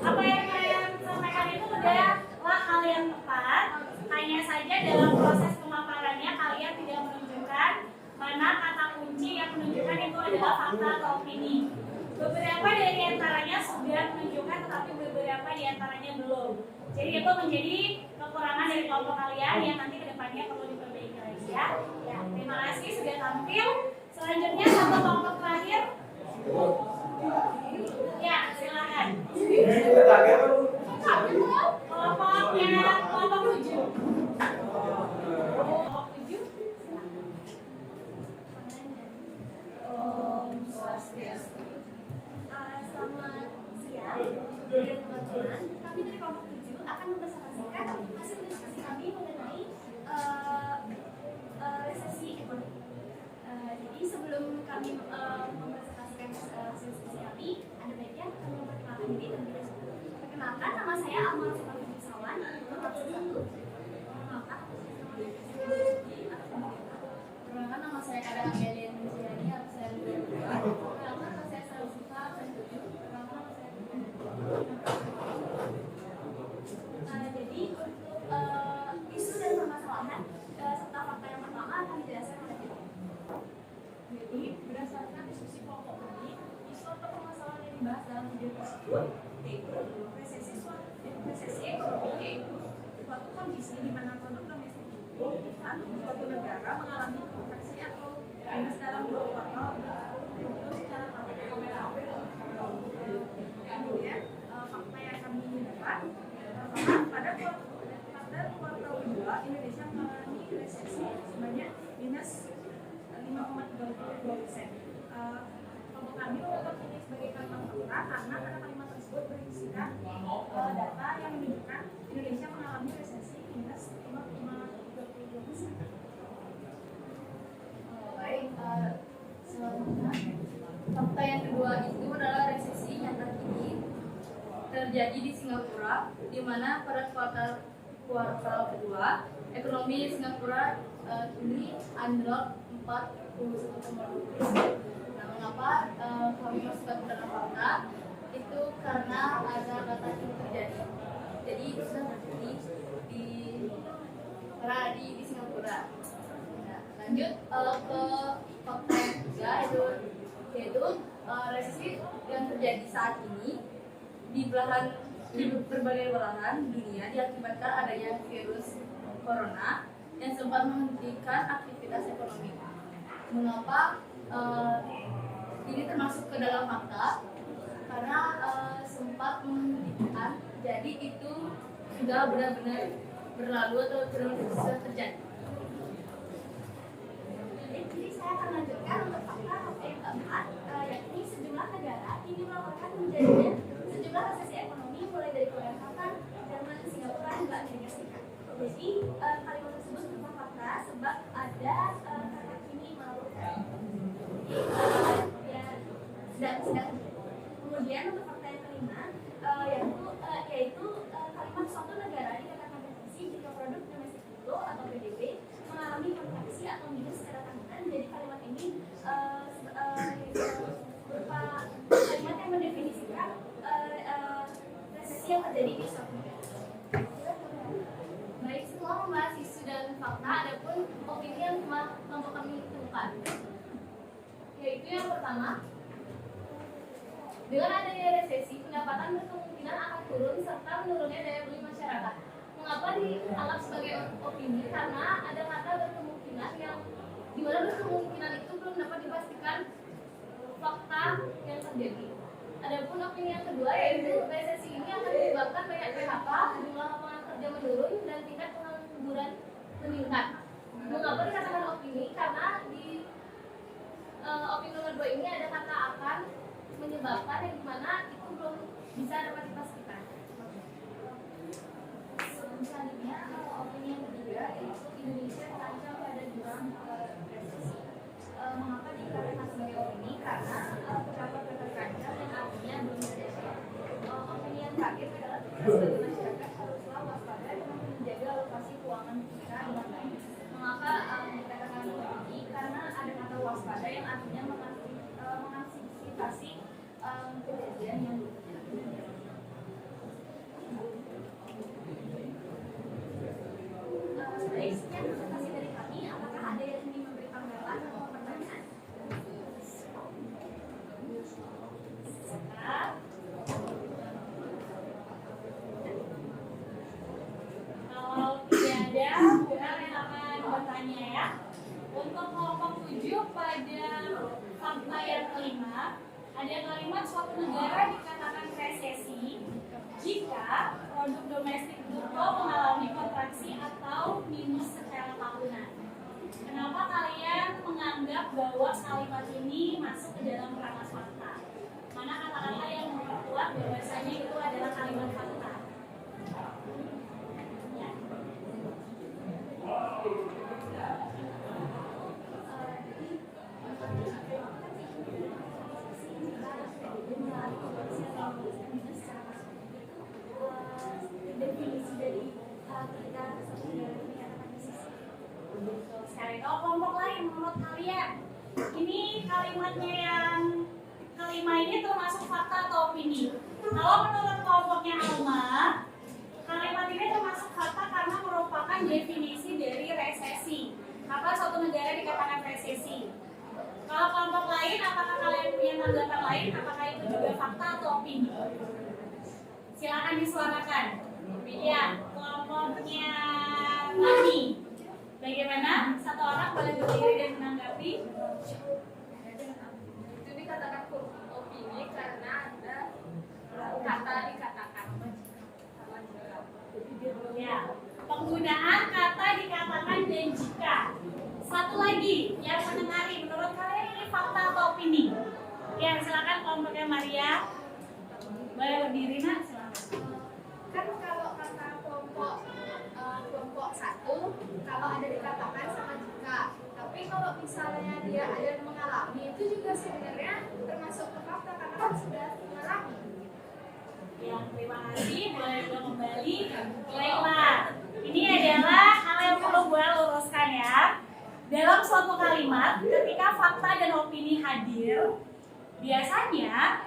apa yang kalian sampaikan itu adalah hal yang tepat. Hanya saja dalam proses pemaparannya kalian tidak menunjukkan mana kata kunci yang menunjukkan itu adalah fakta atau opini. Beberapa dari antaranya sudah menunjukkan, tetapi beberapa di antaranya belum. Jadi itu menjadi kekurangan dari kelompok kalian yang nanti kedepannya perlu diperbaiki lagi ya. Ya, terima kasih sudah tampil. Selanjutnya satu kelompok terakhir. Ya, silakan. Kelompoknya kelompok 7. Kelompok 7. Selamat siang, teman-teman. Kami dari kelompok 7 akan mempresentasikan hasil diskusi kami mengenai resesi ekonomi. Jadi sebelum kami mempresentasikan hasil diskusi kami, ada baiknya nama saya Amal Sifat Sawan, bermaksud satu. Perkenalkan nama saya Kadang Amelia Nusiani, absen 2. Perkenalkan nama saya Salsita, absen 7. Perkenalkan nama saya jadi untuk isu dan permasalahan serta fakta yang pertama akan dijelaskan oleh kita. Jadi berdasarkan diskusi kelompok ini, isu atau permasalahan yang dibahas dalam video tersebut yaitu resesi ekonomi, yaitu suatu kondisi di mana produk domestik bukan suatu negara mengalami kontraksi atau minus dalam 2 kuartal itu secara tahunan. Kemudian fakta yang kami dapat pada kuartal kedua Indonesia mengalami resesi sebanyak minus 5,32%. Kelompok kami menganggap ini sebagai kalimat fakta karena pada kalimat tersebut berisikan data yang menunjukkan Indonesia mengalami resesi minus 5,32%. Baik, selanjutnya fakta yang kedua itu adalah resesi yang terkini terjadi di Singapura, di mana pada kuartal kedua ekonomi Singapura kini anjlok 41,2%. Nah, mengapa kami masukkan ke dalam fakta? Itu karena ada kata ini terjadi. Jadi itu sudah terjadi di Singapura. Nah, lanjut ke fakta yang ketiga yaitu resesi yang terjadi saat ini di berbagai belahan dunia diakibatkan adanya virus corona yang sempat menghentikan aktivitas ekonomi. Mengapa ini termasuk ke dalam fakta? Karena sempat menghentikan, jadi itu sudah benar-benar berlalu atau sudah terjadi. Jadi saya akan lanjutkan untuk fakta yang keempat, yakni sejumlah negara ini melaporkan terjadinya sejumlah resesi ekonomi mulai dari Korea Selatan, Jerman, Singapura, hingga Amerika Serikat. Jadi kalimat tersebut berupa fakta sebab ada kata kini melaporkan. Sedang. Kemudian untuk fakta yang kelima yaitu kalimat suatu negara dikatakan resesi jika produk domestik bruto atau PDB mengalami kontraksi atau minus secara tahunan. Jadi kalimat ini berupa kalimat yang mendefinisikan resesi yang terjadi di suatu negara. Baik, setelah membahas isu dan fakta, adapun opini yang kelompok kami temukan, yaitu yang pertama, dengan adanya resesi, pendapatan berkemungkinan akan turun serta menurunnya daya beli masyarakat. Mengapa dianggap sebagai opini? Karena ada kata berkemungkinan yang dimana berkemungkinan itu belum dapat dipastikan fakta yang terjadi. Adapun opini yang kedua yaitu resesi ini akan menyebabkan banyak PHK, jumlah lapangan kerja menurun dan tingkat pengangguran meningkat. Mengapa dikatakan opini? Karena di opini nomor 2 ini ada kata akan menyebabkan yang dimana itu belum bisa dapat dipastikan. Selanjutnya opini yang ketiga yaitu Indonesia terancam pada jurang resesi. Mengapa dikatakan sebagai opini? Karena terdapat kata terancam yang artinya belum terjadi. Opini yang terakhir adalah kita sebagai masyarakat haruslah waspada dengan menjaga alokasi keuangan kita dengan baik. Mengapa dikatakan opini? Karena ada kata waspada yang artinya mengantisipasi kejadian yang baik, sekian presentasi dari kami. Apakah ada yang ingin memberi tanggapan atau pertanyaan? Kalau tidak ada, bukan yang akan bertanya ya. Untuk kelompok 7 pada fakta yang kelima, ada kalimat suatu negara dikatakan resesi jika produk domestik bruto mengalami kontraksi atau minus secara tahunan. Kenapa kalian menganggap bahwa kalimat ini masuk ke dalam ranah fakta? Mana kata-kata yang memperkuat bahwasanya itu adalah kalimat fakta? Ya. Kalau kelompok lain menurut kalian, ini kalimatnya yang kelima ini termasuk fakta atau opini? Kalau menurut kelompoknya Alma, kalimat ini termasuk fakta karena merupakan definisi dari resesi. Apa suatu negara dikatakan resesi? Kalau kelompok lain, apakah kalian punya tanggapan lain? Apakah itu juga fakta atau opini? Silakan disuarakan. Ya, kelompoknya Mami. Bagaimana? Satu orang boleh berdiri dan menanggapi. Itu dikatakan opini karena ada kata dikatakan. Ya, penggunaan kata dikatakan dan jika. Satu lagi yang menengari, menurut kalian ini fakta atau opini? Ya, silakan kelompoknya Maria. Boleh berdiri, Nak, silakan. Kan kalau kata kelompok satu, kalau ada dikatakan sama jika. Tapi kalau misalnya dia ada mengalami, itu juga sebenarnya termasuk ke fakta karena kan sudah mengalami. Ya, terima kasih. Boleh juga kembali. Baiklah, ini adalah hal yang perlu gue luruskan ya. Dalam suatu kalimat, ketika fakta dan opini hadir, biasanya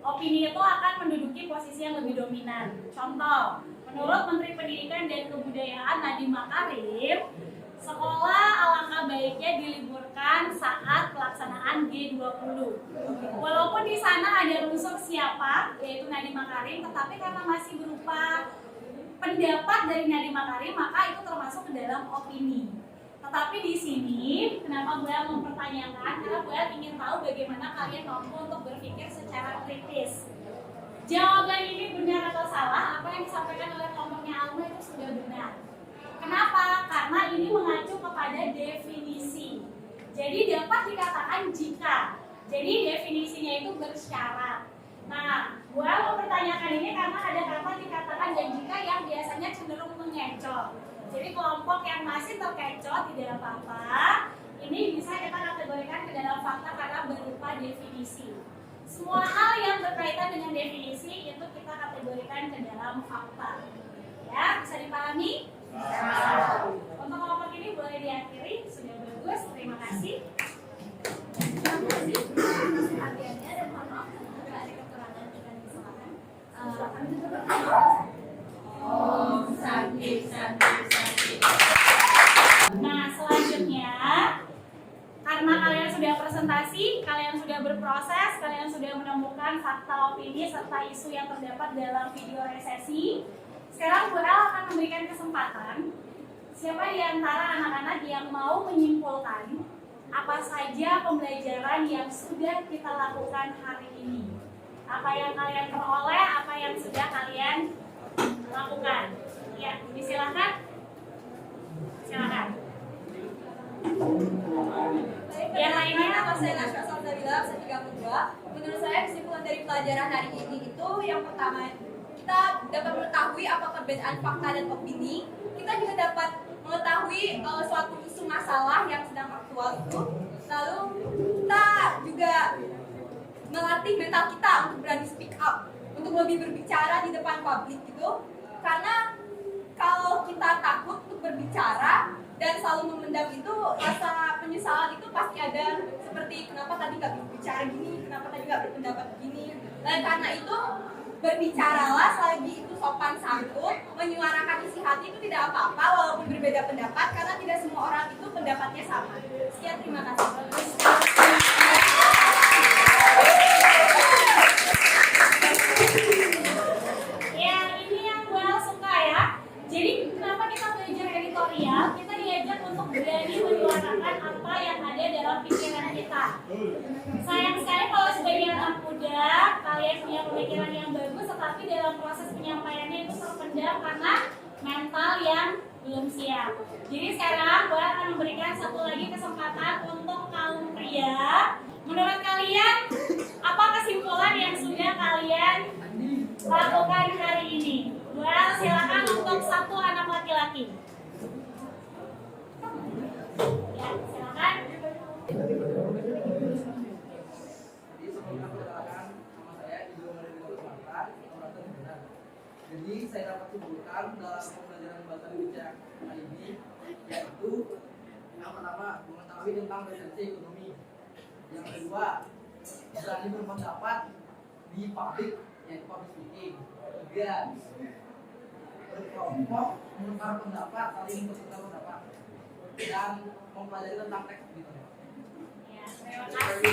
opini itu akan menduduki posisi yang lebih dominan. Contoh, menurut Menteri Pendidikan dan Kebudayaan Nadiem Makarim, sekolah alangkah baiknya diliburkan saat pelaksanaan G20. Walaupun di sana ada unsur siapa, yaitu Nadiem Makarim, tetapi karena masih berupa pendapat dari Nadiem Makarim, maka itu termasuk ke dalam opini. Tetapi di sini, kenapa gue mempertanyakan? Karena gue ingin tahu bagaimana kalian mampu untuk berpikir secara kritis. Jawaban ini benar atau salah, apa yang disampaikan oleh kelompoknya Alma itu sudah benar. Kenapa? Karena ini mengacu kepada definisi. Jadi dapat dikatakan jika. Jadi definisinya itu bersyarat. Nah, gue mempertanyakan ini karena ada kata dikatakan dan jika yang biasanya cenderung mengecoh. Jadi kelompok yang masih terkecoh tidak apa-apa. Ini bisa kita kategorikan ke dalam fakta karena berupa definisi. Semua hal yang berkaitan dengan definisi itu kita kategorikan ke dalam fakta. Ya, bisa dipahami? Untuk kelompok ini boleh diakhiri. Sudah bagus, terima kasih. Terima kasih atas perhatiannya dan mohon maaf jika ada kekurangan dan kesalahan. Kami juga berterima Sakit. Nah, selanjutnya karena kalian sudah presentasi, kalian sudah berproses, kalian sudah menemukan fakta, opini, serta isu yang terdapat dalam video resesi. Sekarang Bu El akan memberikan kesempatan siapa di antara anak-anak yang mau menyimpulkan apa saja pembelajaran yang sudah kita lakukan hari ini. Apa yang kalian peroleh, apa yang sudah kalian lakukan. Ya, disilakan. Silakan. Yang lainnya, nama saya Nasha Salsabila, 132. Menurut saya kesimpulan dari pelajaran hari ini itu yang pertama, kita dapat mengetahui apa perbedaan fakta dan opini. Kita juga dapat mengetahui suatu isu masalah yang sedang aktual itu. Lalu kita juga melatih mental kita untuk berani speak up, untuk lebih berbicara di depan publik gitu. Karena kalau kita takut untuk berbicara dan selalu memendam itu, rasa penyesalan itu pasti ada. Seperti kenapa tadi nggak berbicara gini, kenapa tadi nggak berpendapat begini. Dan karena itu berbicaralah selagi itu sopan santun, menyuarakan isi hati itu tidak apa-apa walaupun berbeda pendapat, karena tidak semua orang itu pendapatnya sama. Sekian, terima kasih. Ya, ini yang gue suka ya. Jadi kenapa kita belajar editorial? Kita diajak untuk berani menyuarakan apa yang ada dalam pikiran kita. Sayang sekali kalau sebagai anak muda kalian punya pemikiran yang bagus, tetapi dalam proses penyampaiannya itu terpendam karena mental yang belum siap. Jadi sekarang gue akan memberikan satu lagi kesempatan untuk kaum pria. Menurut kalian, apa kesimpulan yang sudah kalian lakukan hari ini? Well, silakan untuk satu anak laki-laki. Ya, silakan. Jadi sebelumnya perkenalkan, nama saya Ibu Maria Marta, Operator Benar. Jadi saya dapat simpulkan dalam pembelajaran bahasa Indonesia hari ini, yaitu Yang pertama, mengetahui tentang resesi ekonomi. Yang kedua, berani berpendapat di publik, yaitu public speaking. Ketiga, berkelompok, menukar pendapat, saling bertukar pendapat, dan mempelajari tentang teks gitu. Ya, terima kasih.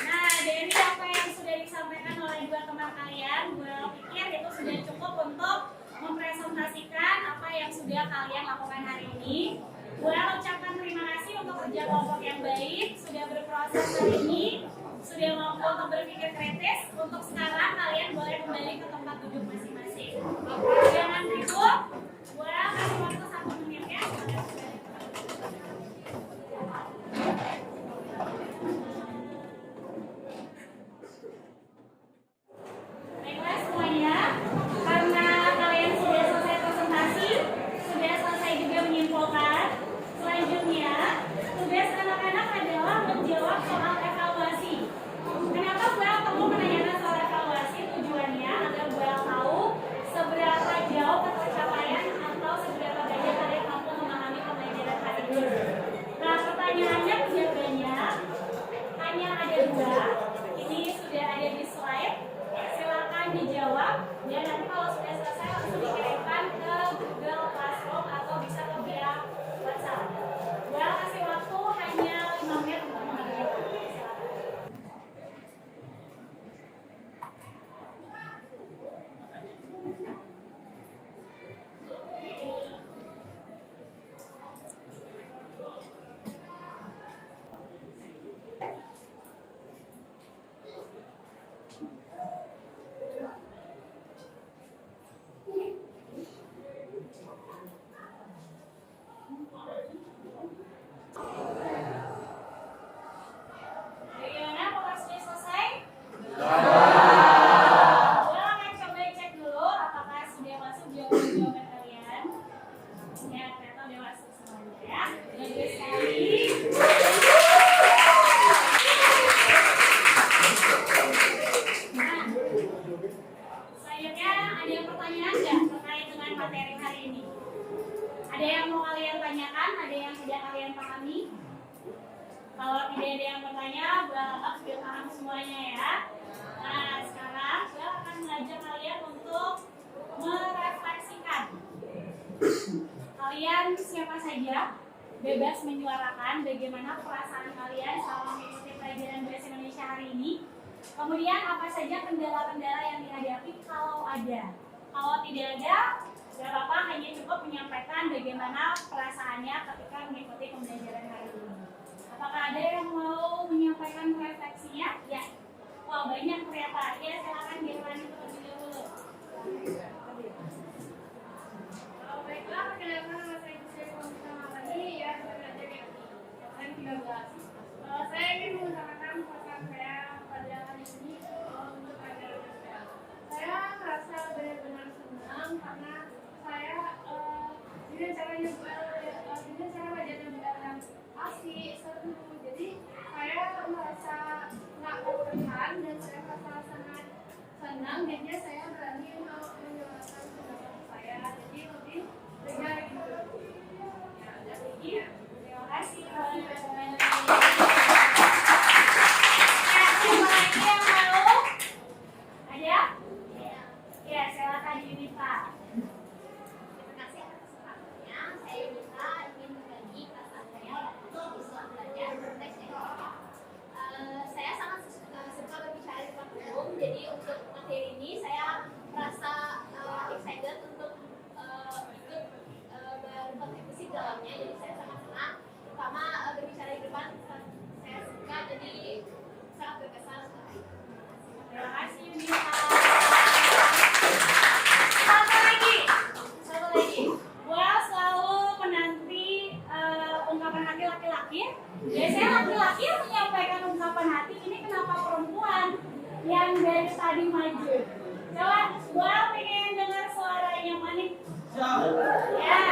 Nah, dari apa yang sudah disampaikan oleh dua teman kalian, gue pikir itu sudah cukup untuk mempresentasikan apa yang sudah kalian lakukan hari ini. Gue ucapkan terima kasih untuk kerja kelompok yang baik, sudah berproses hari ini, sudah mampu untuk berpikir kritis. Untuk sekarang kalian boleh kembali ke tempat duduk masing-masing. Jangan ribut, gue kasih waktu 1 menit ya. Baiklah semuanya, karena kalian sudah selesai presentasi, sudah selesai juga menyimpulkan, selanjutnya tugas anak-anak adalah menjawab soal evaluasi. Kenapa gue perlu menanyakan soal evaluasi? Tujuannya agar gue tahu seberapa jauh pencapaian atau seberapa banyak kalian mampu memahami pembelajaran hari ini. Nah, pertanyaannya penjawabnya hanya ada 2. Ini sudah ada di slide. Silakan dijawab. Dan nanti kalau sudah selesai langsung dikirimkan ke Google Classroom atau bisa ke via WhatsApp. Gue kasih waktu hanya 5 menit untuk mengerjakan. Silakan. Bagaimana? Apakah sudah selesai? Gue akan coba cek dulu apakah sudah masuk jawaban-jawaban kalian. Ya, ternyata udah masuk semuanya ya. Bagus sekali. Nah, selanjutnya ada yang pertanyaan nggak terkait dengan materi hari ini? Ada yang mau kalian tanyakan? Ada yang tidak kalian pahami? Kalau tidak ada yang bertanya, gue anggap sudah paham semuanya ya. Nah, sekarang gue akan mengajak kalian untuk merefleksikan. Kalian siapa saja bebas menyuarakan bagaimana perasaan kalian selama mengikuti pelajaran bahasa Indonesia hari ini. Kemudian apa saja kendala-kendala yang dihadapi kalau ada. Kalau tidak ada, gak apa-apa, hanya cukup menyampaikan bagaimana perasaannya ketika mengikuti pembelajaran hari ini. Apakah ada yang mau menyampaikan refleksinya? Ya. Wah, banyak ternyata. Ya, silakan Girwani terlebih dahulu. Baiklah, perkenalkan nama saya Giselle Komsama lagi ya, belajar yang dan 13. Saya ingin mengutarakan perasaan saya pada hari ini untuk pelajaran saya. Saya merasa benar-benar senang karena saya dengan caranya dengan cara belajarnya yang asik, seru. Jadi saya merasa nggak tertekan dan saya merasa sangat senang. Jadinya saya berani menyuarakan pendapat saya. Jadi lebih lega gitu. Ya, jadi terima kasih. Siapa lagi yang mau? Ada? Ya, silakan Yunita. Terima kasih atas kesempatannya. Saya Yunita ingin berbagi perasaan saya waktu siswa belajar teks ekonomi. Saya sangat suka berbicara di depan umum. Jadi untuk materi ini saya merasa excited untuk ikut berkontribusi ke dalamnya. Jadi saya sangat senang. Terutama berbicara di depan saya suka. Jadi sangat berkesan sekali. Terima kasih Yunita. Satu lagi. Gue selalu menanti ungkapan hati laki-laki. Biasanya laki-laki yang menyampaikan ungkapan hati, ini kenapa perempuan yang dari tadi maju? Coba, gue pengen dengar suaranya Manik. Ya.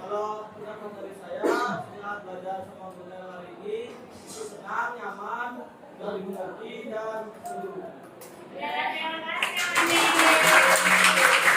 Kalau pendapat dari saya, setelah belajar sama bunda hari ini, senang, nyaman, dan dimengerti dan seru. Ya, terima kasih Manik.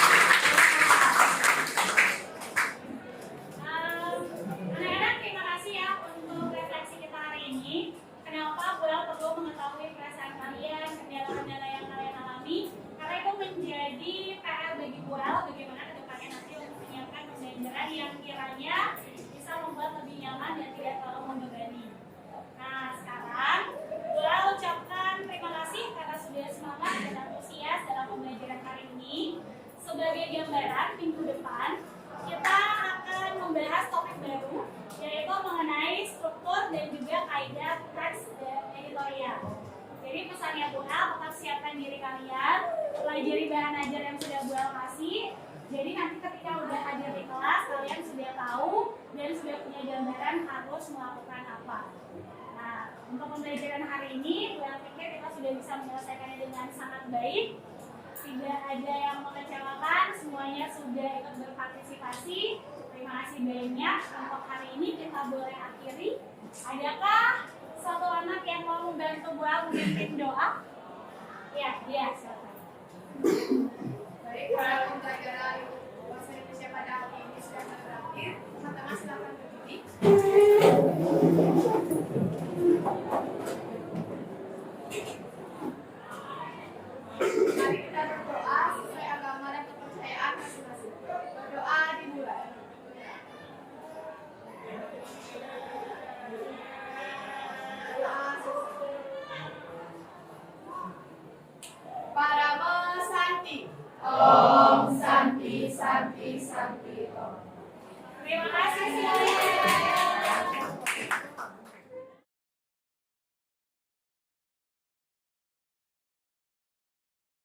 ya Bu El, tetap siapkan diri kalian, pelajari bahan ajar yang sudah Bu El kasih. Jadi nanti ketika udah hadir di kelas, kalian sudah tahu dan sudah punya gambaran harus melakukan apa. Nah, untuk pembelajaran hari ini, Bu El pikir kita sudah bisa menyelesaikannya dengan sangat baik. Tidak ada yang mengecewakan, semuanya sudah ikut berpartisipasi. Terima kasih banyak. Untuk hari ini kita boleh akhiri. Adakah satu anak yang mau membantu Bu El memimpin doa? Ya, silakan. Baik, para pembelajaran bahasa Indonesia pada hari ini sudah berakhir. Teman-teman silakan berdiri. Mari kita berdoa sesuai agama dan kepercayaan masing-masing. Berdoa dimulai. Paramo Santi. Om Santi Santi Santi Om. Terima kasih semuanya.